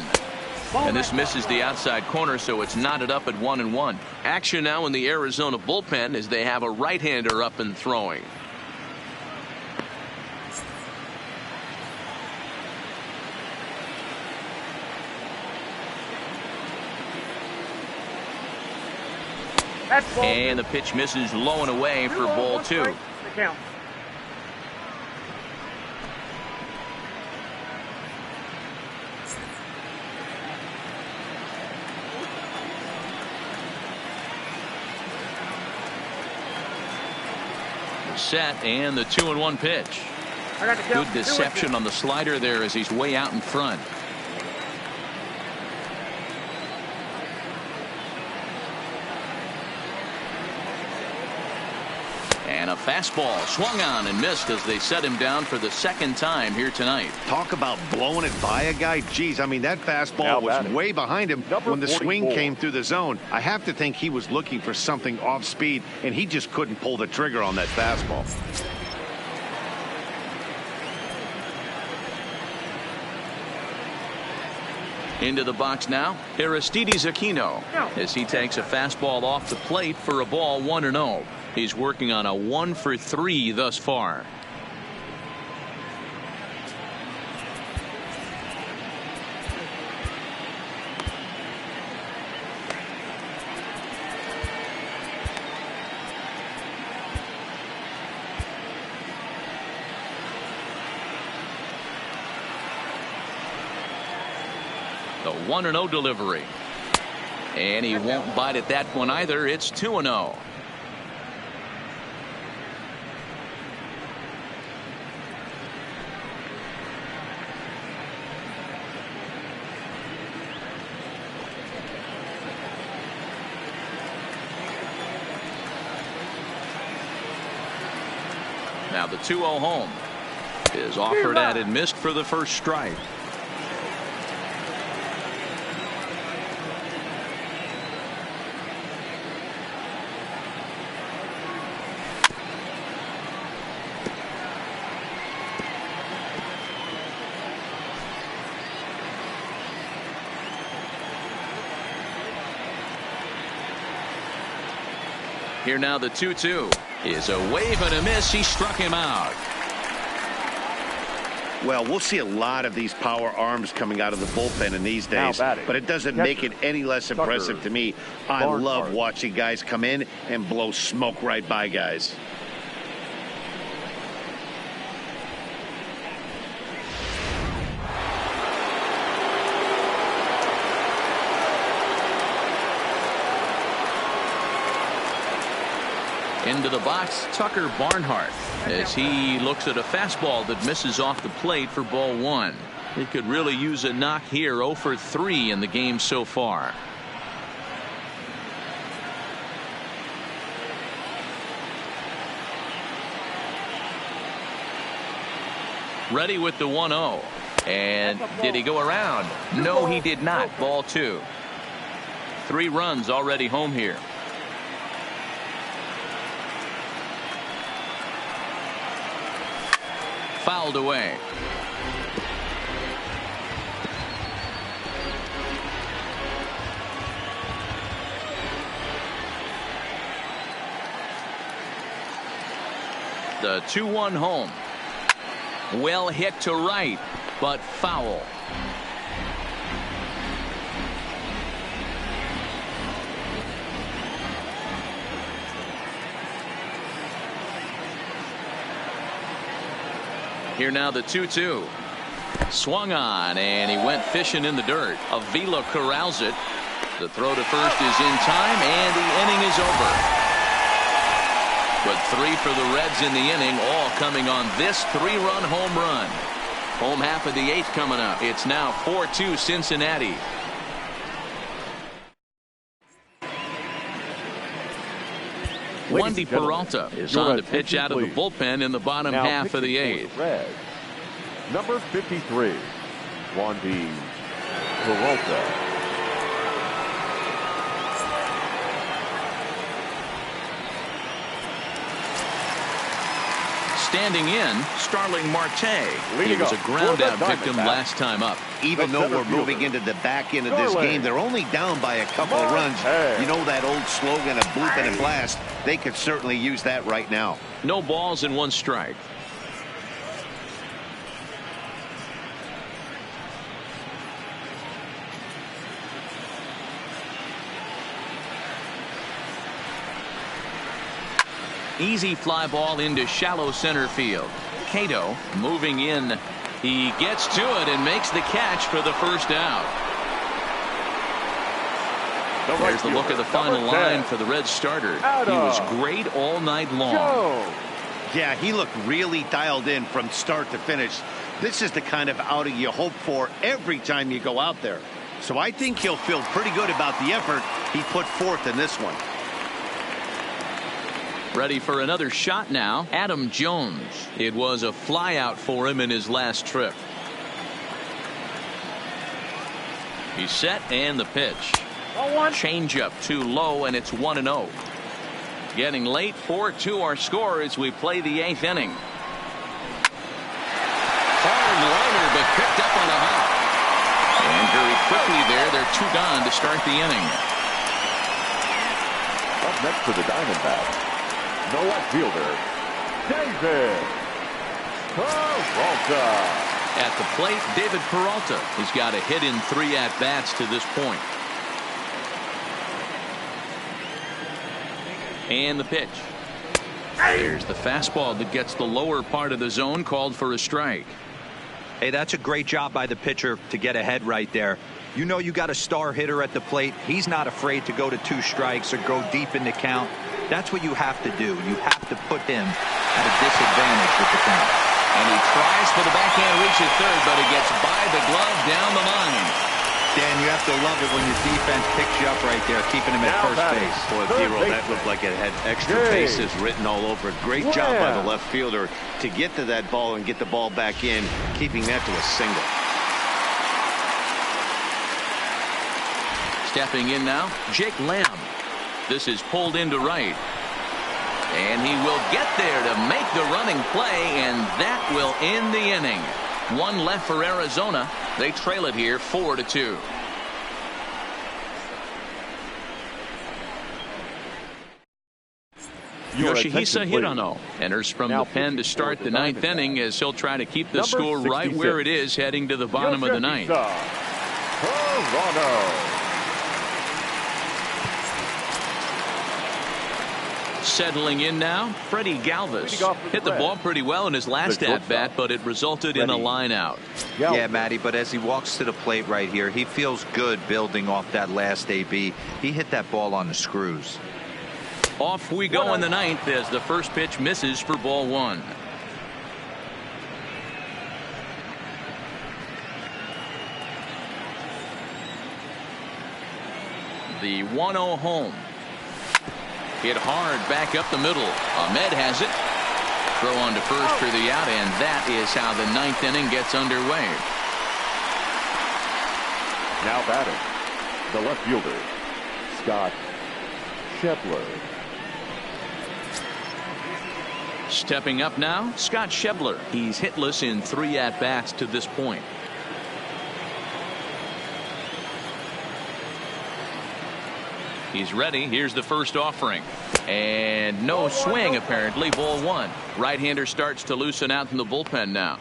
And this misses the outside corner, so it's knotted up at 1-1. Action now in the Arizona bullpen as they have a right-hander up and throwing. And the pitch misses low and away for ball 2. Set and the 2-1 pitch. Good deception on the slider there as he's way out in front. And a fastball swung on and missed as they set him down for the second time here tonight. Talk about blowing it by a guy. Geez, I mean, that fastball was way behind him when the swing came through the zone. I have to think he was looking for something off speed, and he just couldn't pull the trigger on that fastball. Into the box now, Aristides Aquino, as he takes a fastball off the plate for a ball 1-0. He's working on a 1-for-3 thus far. The 1-0 delivery. And he won't bite at that one either. It's 2-0. Now the 2-0 home is offered at and missed for the first strike. Here now the 2-2 is a wave and a miss. He struck him out. Well, we'll see a lot of these power arms coming out of the bullpen in these days, but it doesn't make it any less impressive to me. I love watching guys come in and blow smoke right by guys. Into the box, Tucker Barnhart, as he looks at a fastball that misses off the plate for ball 1. He could really use a knock here. 0-for-3 in the game so far. Ready with the 1-0. And did he go around? No, he did not. Ball 2. 3 runs already home here. Fouled away. The 2-1 home. Well hit to right, but foul. Here now the 2-2. Swung on, and he went fishing in the dirt. Avila corrals it. The throw to first is in time, and the inning is over. But 3 for the Reds in the inning, all coming on this 3-run home run. Home half of the 8th coming up. It's now 4-2 Cincinnati. Wandy Peralta is on to pitch out of the bullpen in the bottom half of the 8th. Number 53, Wandy Peralta. Standing in, Starling Marte. He was a ground-out victim last time up. Even though we're moving into the back end of this game, they're only down by a couple of runs. You know that old slogan of bloop and a blast? They could certainly use that right now. No balls and 1 strike. Easy fly ball into shallow center field. Cato moving in. He gets to it and makes the catch for the first out. There's the look of the final line for the Reds starter. He was great all night long. Yeah, he looked really dialed in from start to finish. This is the kind of outing you hope for every time you go out there. So I think he'll feel pretty good about the effort he put forth in this one. Ready for another shot now. Adam Jones. It was a flyout for him in his last trip. He's set and the pitch. Changeup too low, and it's 1-0. Getting late. 4-2 our score as we play the 8th inning. Hard liner, but picked up on a hop. And very quickly there, they're 2 gone to start the inning. Up next for the Diamondbacks, the left fielder, David Peralta. At the plate, David Peralta has got a hit in 3 at-bats to this point. And the pitch. Here's the fastball that gets the lower part of the zone, called for a strike. Hey, that's a great job by the pitcher to get ahead right there. You know you got a star hitter at the plate. He's not afraid to go to 2 strikes or go deep in the count. That's what you have to do. You have to put him at a disadvantage with the count. And he tries for the backhand reach at third, but it gets by the glove down the line. Dan, you have to love it when your defense picks you up right there, keeping him at first base. Boy, Zero, that looked like it had extra bases written all over it. Great job by the left fielder to get to that ball and get the ball back in, keeping that to a single. Stepping in now, Jake Lamb. This is pulled into right. And he will get there to make the running play, and that will end the inning. 1 left for Arizona. They trail it here 4-2. Yoshihisa Hirano enters from the pen to start the 9th inning as he'll try to keep the score right where it is heading to the bottom of the 9th. Settling in now, Freddie Galvis hit the ball pretty well in his last at-bat, but it resulted in a line out. Yeah, Matty, but as he walks to the plate right here, he feels good building off that last AB. He hit that ball on the screws. Off we go in the 9th as the first pitch misses for ball 1. The 1-0 home. Hit hard back up the middle. Ahmed has it. Throw on to first for the out, and that is how the 9th inning gets underway. Now batting, the left fielder, Scott Schebler. Stepping up now, Scott Schebler. He's hitless in 3 at-bats to this point. He's ready. Here's the first offering. And no swing, apparently. Ball 1. Right-hander starts to loosen out in the bullpen now.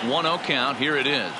1-0 count. Here it is.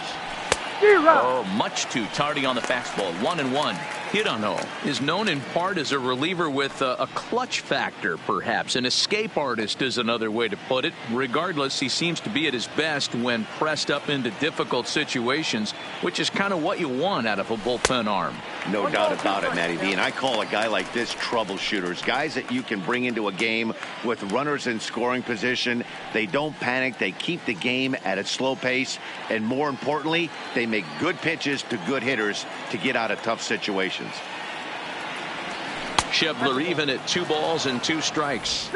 Oh, much too tardy on the fastball. 1-1. Hirano is known in part as a reliever with a clutch factor, perhaps. An escape artist is another way to put it. Regardless, he seems to be at his best when pressed up into difficult situations, which is kind of what you want out of a bullpen arm. No doubt about it, Matty V. And I call a guy like this troubleshooters. Guys that you can bring into a game with runners in scoring position. They don't panic. They keep the game at a slow pace. And more importantly, they make good pitches to good hitters to get out of tough situations. Schebler even at 2 balls and 2 strikes.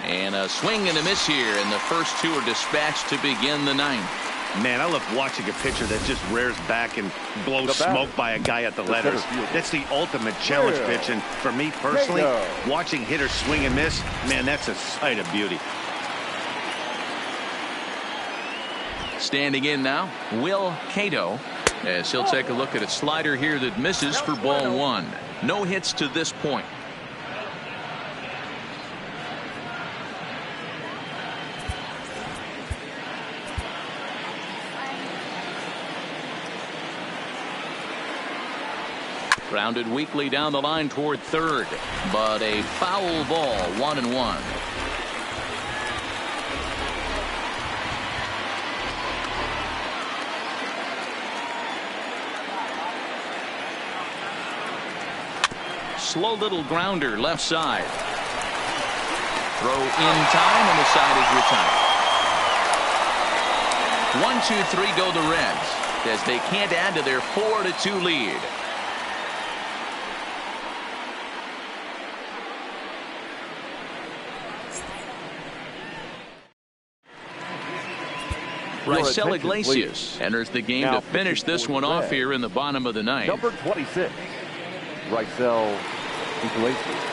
And a swing and a miss here, and the first 2 are dispatched to begin the 9th. Man, I love watching a pitcher that just rears back and blows smoke by a guy at the letters. That's the ultimate challenge pitch. And for me personally, watching hitters swing and miss, man, that's a sight of beauty. Standing in now, Will Cato, as he'll take a look at a slider here that misses for ball 1. No hits to this point. Grounded weakly down the line toward third, but a foul ball. 1-1. Slow little grounder left side. Throw in time, and the side is retired. 1-2-3 go the Reds as they can't add to their 4-2 lead. Raisel Iglesias enters the game to finish this one off here in the bottom of the 9th. Number 26, Raisel Iglesias.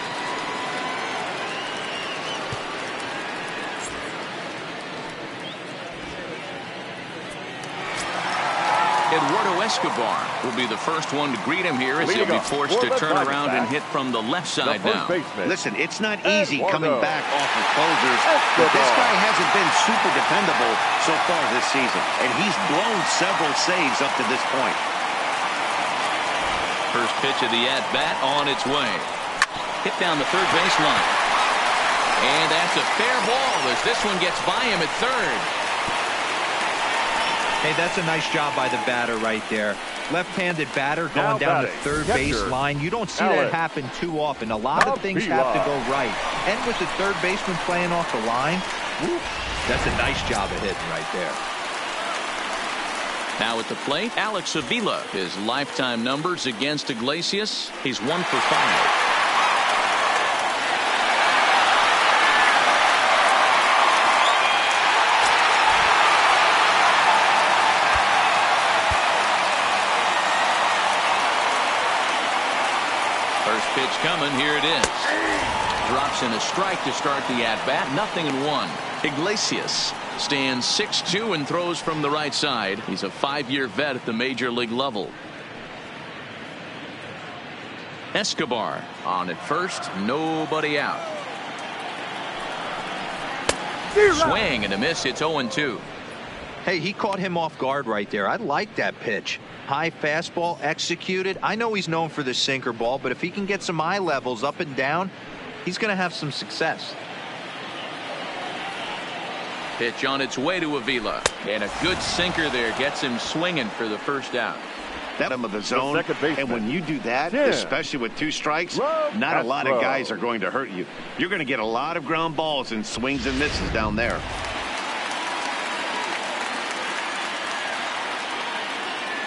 Eduardo Escobar will be the first one to greet him here as he'll be forced to turn around and hit from the left side now. Listen, it's not easy coming back off of closers, but this guy hasn't been super dependable so far this season, and he's blown several saves up to this point. First pitch of the at-bat on its way. Hit down the third baseline. And that's a fair ball as this one gets by him at third. Hey, that's a nice job by the batter right there. Left-handed batter going down the third base line. You don't see that happen too often. A lot of things have to go right. And with the third baseman playing off the line, that's a nice job of hitting right there. Now at the plate, Alex Avila. His lifetime numbers against Iglesias, he's 1 for 5. First pitch coming. Here it is. Drops in a strike to start the at-bat. 0-1. Iglesias stands 6'2" and throws from the right side. He's a 5-year vet at the major league level. Escobar on at first. Nobody out. Swing and a miss. It's 0-2. Hey, he caught him off guard right there. I like that pitch. High fastball executed. I know he's known for the sinker ball, but if he can get some eye levels up and down, he's going to have some success. Pitch on its way to Avila, and a good sinker there gets him swinging for the first out. That of the zone, and when you do that, especially with 2 strikes, not a lot of guys are going to hurt you. You're going to get a lot of ground balls and swings and misses down there.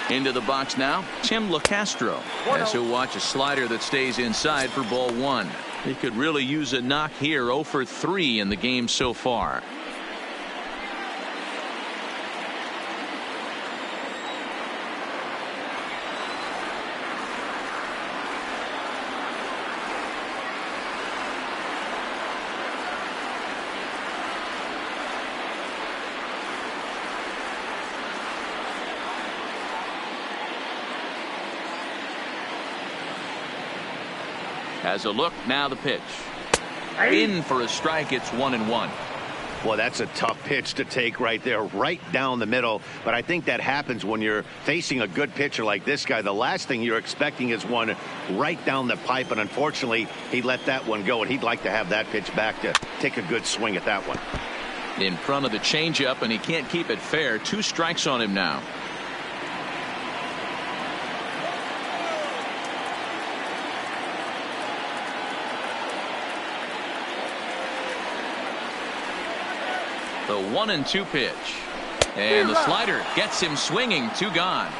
Into the box now, Tim LaCastro, as he'll watch a slider that stays inside for ball 1. He could really use a knock here. 0 for 3 in the game so far. As a look, now the pitch. In for a strike. It's 1-1. Well, that's a tough pitch to take right there, right down the middle. But I think that happens when you're facing a good pitcher like this guy. The last thing you're expecting is one right down the pipe. And unfortunately, he let that one go. And he'd like to have that pitch back to take a good swing at that one. In front of the changeup, and he can't keep it fair. 2 strikes on him now. The 1-2 pitch. And the slider gets him swinging. 2 gone.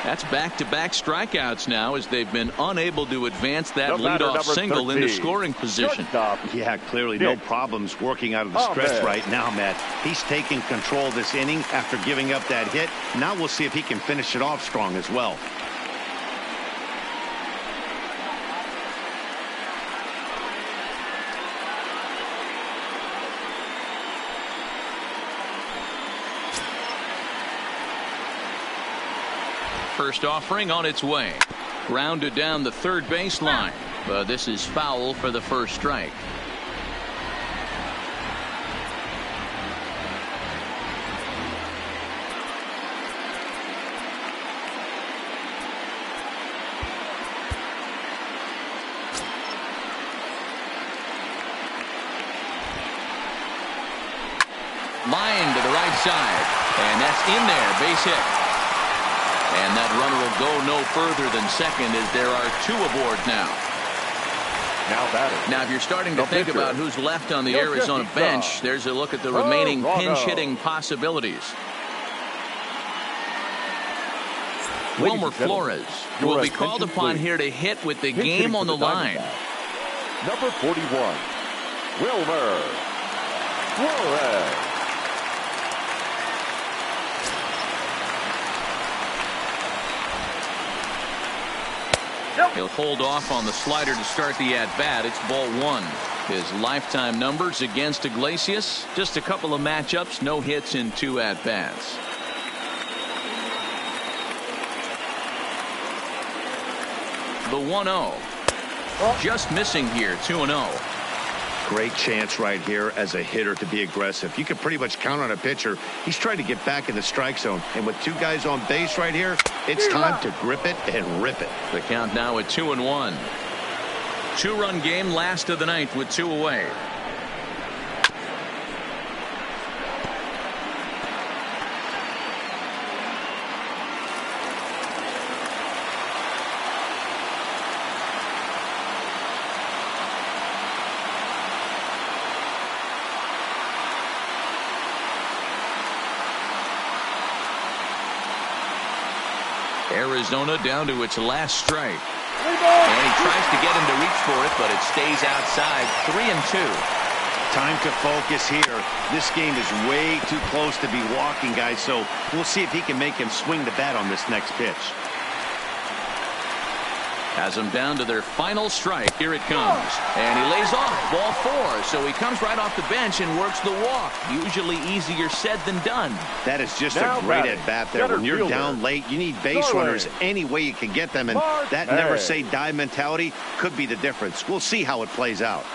That's back-to-back strikeouts now as they've been unable to advance that leadoff single into scoring position. Yeah, clearly no problems working out of the stretch right now, Matt. He's taking control of this inning after giving up that hit. Now we'll see if he can finish it off strong as well. First offering on its way. Grounded down the third baseline. But this is foul for the first strike. Line to the right side. And that's in there. Base hit. And that runner will go no further than second as there are 2 aboard now. Now if you're starting to think about who's left on the Arizona bench, there's a look at the remaining pinch hitting possibilities. Wilmer Flores will be called upon here to hit with the game on the line. Number 41, Wilmer Flores. He'll hold off on the slider to start the at-bat. It's ball 1. His lifetime numbers against Iglesias, just a couple of matchups, no hits in 2 at-bats. The 1-0. Just missing here, 2-0. Great chance right here as a hitter to be aggressive. You can pretty much count on a pitcher. He's trying to get back in the strike zone. And with 2 guys on base right here, it's time to grip it and rip it. The count now at 2-1. 2-run game, last of the 9th with 2 away. Arizona down to its last strike. And he tries to get him to reach for it, but it stays outside. 3-2. Time to focus here. This game is way too close to be walking, guys, so we'll see if he can make him swing the bat on this next pitch. Has them down to their final strike. Here it comes. And he lays off. Ball 4. So he comes right off the bench and works the walk. Usually easier said than done. That is just a great at-bat there. When you're down late, you need base runners any way you can get them. And that never say die mentality could be the difference. We'll see how it plays out.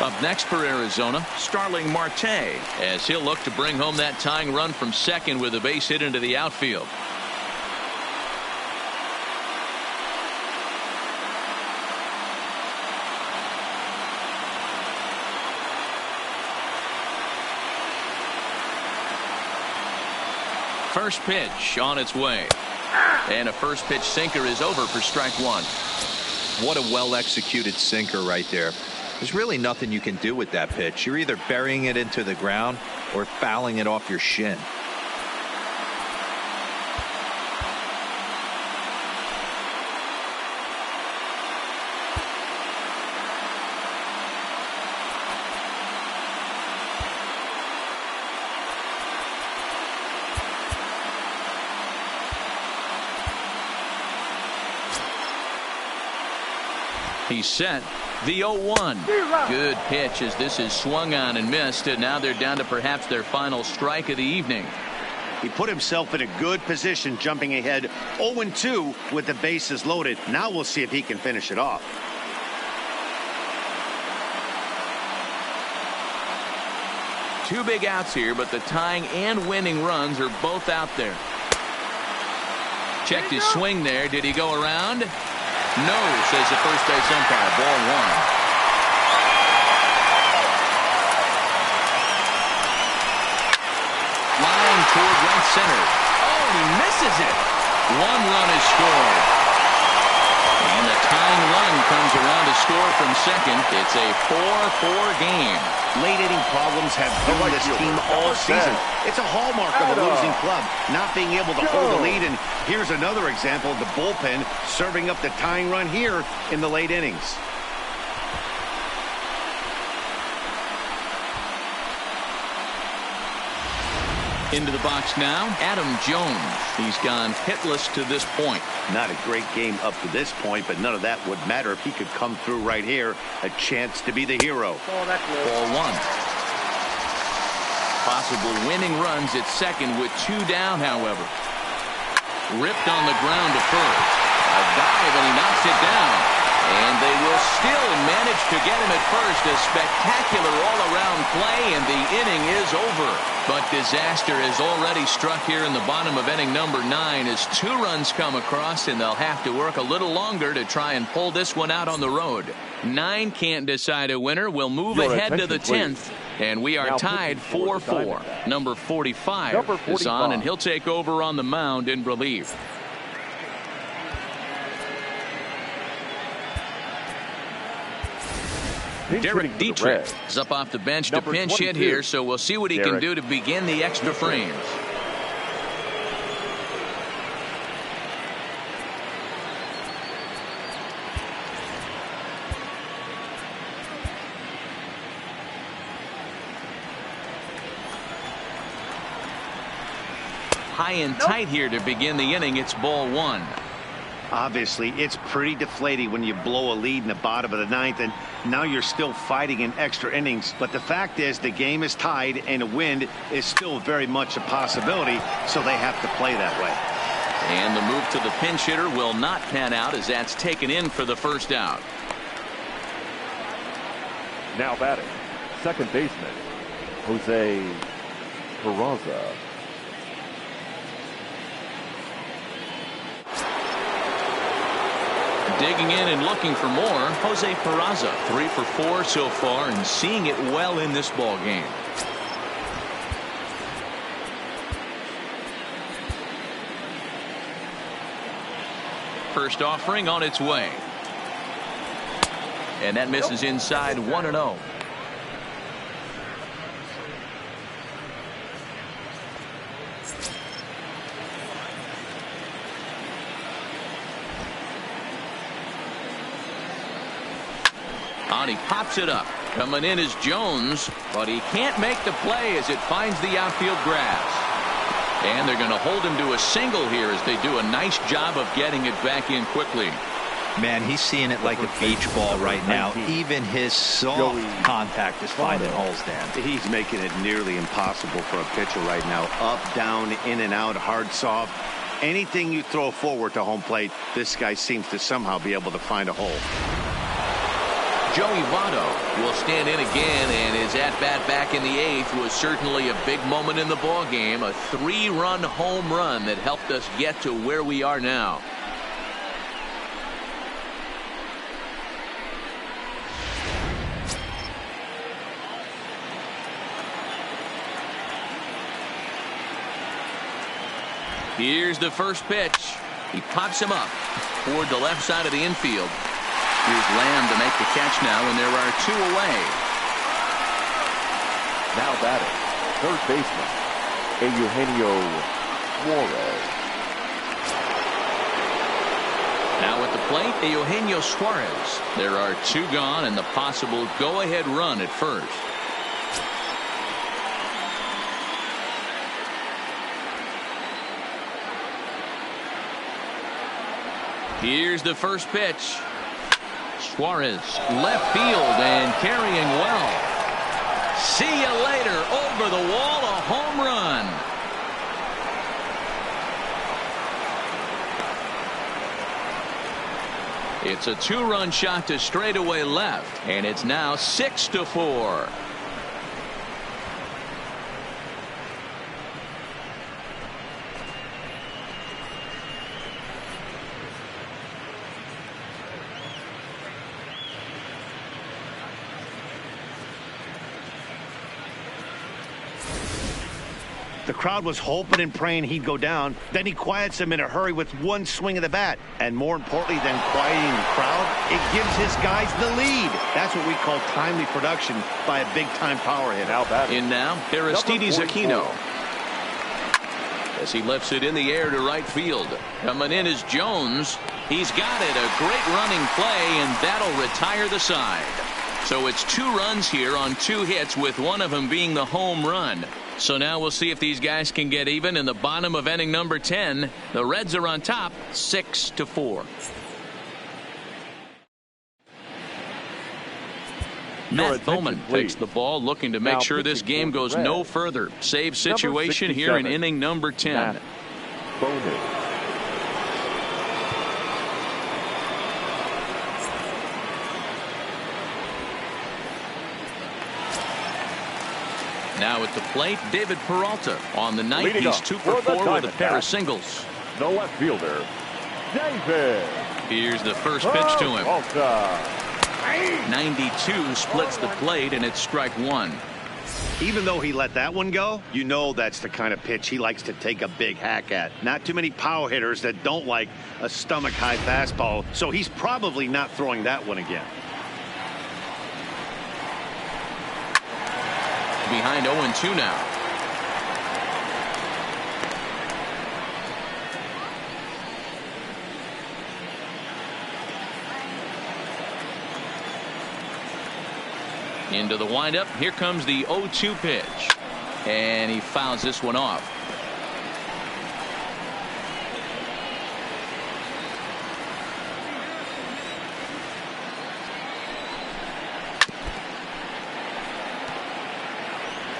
Up next for Arizona, Starling Marte, as he'll look to bring home that tying run from second with a base hit into the outfield. First pitch on its way. And a first pitch sinker is over for strike 1. What a well-executed sinker right there. There's really nothing you can do with that pitch. You're either burying it into the ground or fouling it off your shin. He's set. The 0-1. Good pitch as this is swung on and missed. And now they're down to perhaps their final strike of the evening. He put himself in a good position, jumping ahead 0-2 with the bases loaded. Now we'll see if he can finish it off. 2 big outs here, but the tying and winning runs are both out there. Checked his swing there. Did he go around? No, says the first base umpire. Ball 1. Line toward right center. Oh, he misses it. 1 run is scored. And the tying run comes around to score from second. It's a 4-4 game. Late inning problems have ruined this team all season. It's a hallmark of a losing club, not being able to hold the lead. And here's another example of the bullpen serving up the tying run here in the late innings. Into the box now, Adam Jones. He's gone hitless to this point. Not a great game up to this point, but none of that would matter if he could come through right here. A chance to be the hero. Ball 1. Possible winning runs at second with 2 down, however. Ripped on the ground to first. A dive, and he knocks it down. And they will still manage to get him at first. A spectacular all-around play, and the inning is over. But disaster has already struck here in the bottom of inning number 9 as 2 runs come across, and they'll have to work a little longer to try and pull this one out on the road. 9 can't decide a winner. We'll move ahead to the 10th, and we are tied 4-4. Number 45 is on, and he'll take over on the mound in relief. Derek Dietrich is up off the bench to pinch hit here, so we'll see what he can do to begin the extra frames. High and tight here to begin the inning. It's ball 1. Obviously, it's pretty deflating when you blow a lead in the bottom of the 9th, and now you're still fighting in extra innings. But the fact is, the game is tied, and a win is still very much a possibility, so they have to play that way. And the move to the pinch hitter will not pan out as that's taken in for the first out. Now batting, second baseman, Jose Peraza. Digging in and looking for more, Jose Peraza. 3 for 4 so far and seeing it well in this ball game. First offering on its way. And that misses inside 1-0. He pops it up. Coming in is Jones, but he can't make the play as it finds the outfield grass. And they're going to hold him to a single here as they do a nice job of getting it back in quickly. Man, he's seeing it like a beach ball right now. Even his soft contact is finding holes, Dan. He's making it nearly impossible for a pitcher right now. Up, down, in and out, hard, soft. Anything you throw forward to home plate, this guy seems to somehow be able to find a hole. Joey Votto will stand in again, and his at-bat back in the 8th was certainly a big moment in the ballgame. A 3-run home run that helped us get to where we are now. Here's the first pitch. He pops him up toward the left side of the infield. Here's Lamb to make the catch now, and there are 2 away. Now batting, third baseman, Eugenio Suarez. Now at the plate, Eugenio Suarez. There are 2 gone and the possible go-ahead run at first. Here's the first pitch. Suarez, left field and carrying well. See you later. Over the wall, a home run. It's a 2-run shot to straightaway left, and it's now 6-4. The crowd was hoping and praying he'd go down. Then he quiets them in a hurry with one swing of the bat. And more importantly than quieting the crowd, it gives his guys the lead. That's what we call timely production by a big-time power hitter. In now, Aristides Aquino. As he lifts it in the air to right field. Coming in is Jones. He's got it. A great running play, and that'll retire the side. So it's 2 runs here on 2 hits, with one of them being the home run. So now we'll see if these guys can get even in the bottom of inning number 10. The Reds are on top, 6-4. Matt Bowman takes the ball, looking to make sure this game goes no further. Save situation here in inning number 10. Matt Bowman. Now at the plate, David Peralta. On the night, Leading he's up 2 for 4 with a pair of singles. The left fielder, David. Here's the first pitch to him. Peralta. 92 splits the plate, and it's strike 1. Even though he let that one go, you know that's the kind of pitch he likes to take a big hack at. Not too many power hitters that don't like a stomach-high fastball, so he's probably not throwing that one again. Behind 0-2 now. Into the windup. Here comes the 0-2 pitch. And he fouls this one off.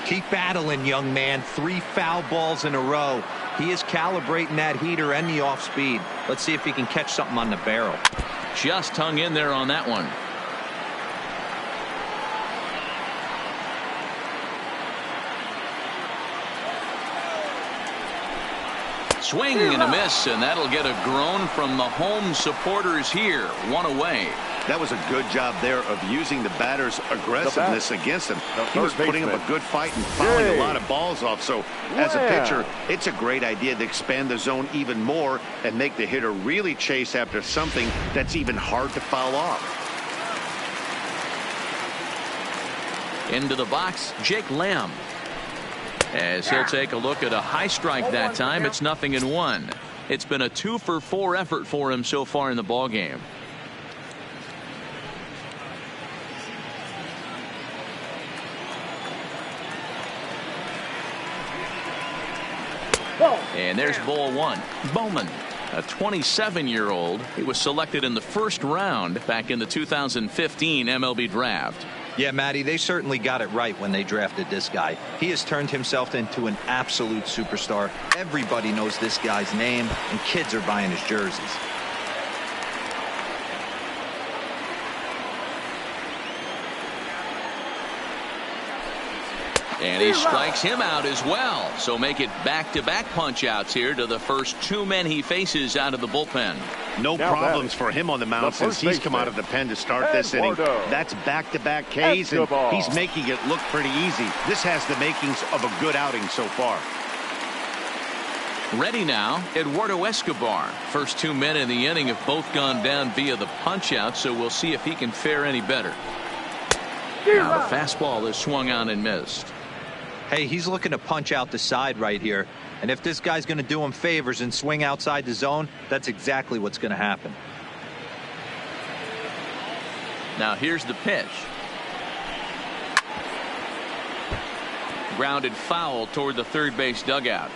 Keep battling, young man. 3 foul balls in a row. He is calibrating that heater and the off speed. Let's see if he can catch something on the barrel. Just hung in there on that one. Swing and a miss, and that'll get a groan from the home supporters here. 1 away. That was a good job there of using the batter's aggressiveness against him. He was putting up a good fight and fouling a lot of balls off. So as a pitcher, it's a great idea to expand the zone even more and make the hitter really chase after something that's even hard to foul off. Into the box, Jake Lamb. As he'll take a look at a high strike that time. It's 0-1. It's been a 2 for 4 effort for him so far in the ball game. And there's ball 1. Bowman, a 27-year-old. He was selected in the first round back in the 2015 MLB draft. Yeah, Matty, they certainly got it right when they drafted this guy. He has turned himself into an absolute superstar. Everybody knows this guy's name, and kids are buying his jerseys. And he strikes him out as well. So make it back-to-back punch-outs here to the first 2 men he faces out of the bullpen. No problems for him on the mound since he's come out of the pen to start this inning. That's back-to-back Ks, and he's making it look pretty easy. This has the makings of a good outing so far. Ready now, Eduardo Escobar. First 2 men in the inning have both gone down via the punch-out, so we'll see if he can fare any better. Now the fastball is swung on and missed. Hey, he's looking to punch out the side right here. And if this guy's going to do him favors and swing outside the zone, that's exactly what's going to happen. Now here's the pitch. Grounded foul toward the third base dugout.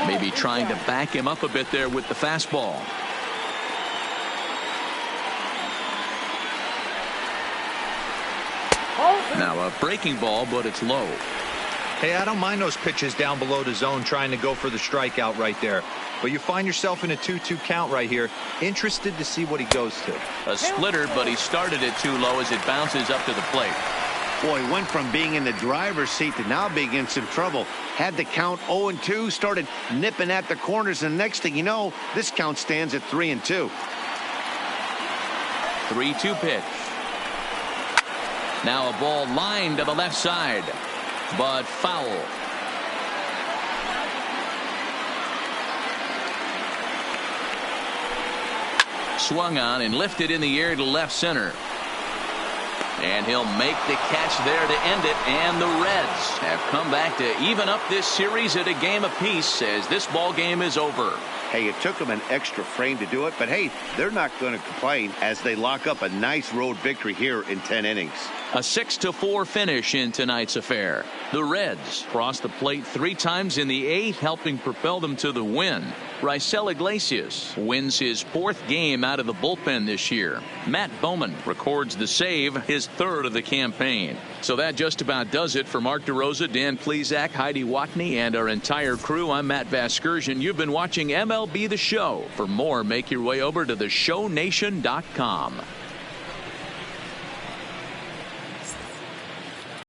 Maybe trying to back him up a bit there with the fastball. Now a breaking ball, but it's low. Hey, I don't mind those pitches down below the zone trying to go for the strikeout right there. But you find yourself in a 2-2 count right here. Interested to see what he goes to. A splitter, but he started it too low as it bounces up to the plate. Boy, he went from being in the driver's seat to now being in some trouble. Had the count 0-2, started nipping at the corners, and next thing you know, this count stands at 3-2. 3-2 pitch. Now a ball lined to the left side, but foul. Swung on and lifted in the air to left center. And he'll make the catch there to end it. And the Reds have come back to even up this series at a game apiece as this ball game is over. Hey, it took them an extra frame to do it, but hey, they're not going to complain as they lock up a nice road victory here in 10 innings. A 6-4 finish in tonight's affair. The Reds crossed the plate 3 times in the 8th, helping propel them to the win. Raisel Iglesias wins his 4th game out of the bullpen this year. Matt Bowman records the save, his 3rd of the campaign. So that just about does it for Mark DeRosa, Dan Plesac, Heidi Watney, and our entire crew. I'm Matt Vasgersian. You've been watching MLB The Show. For more, make your way over to theshownation.com.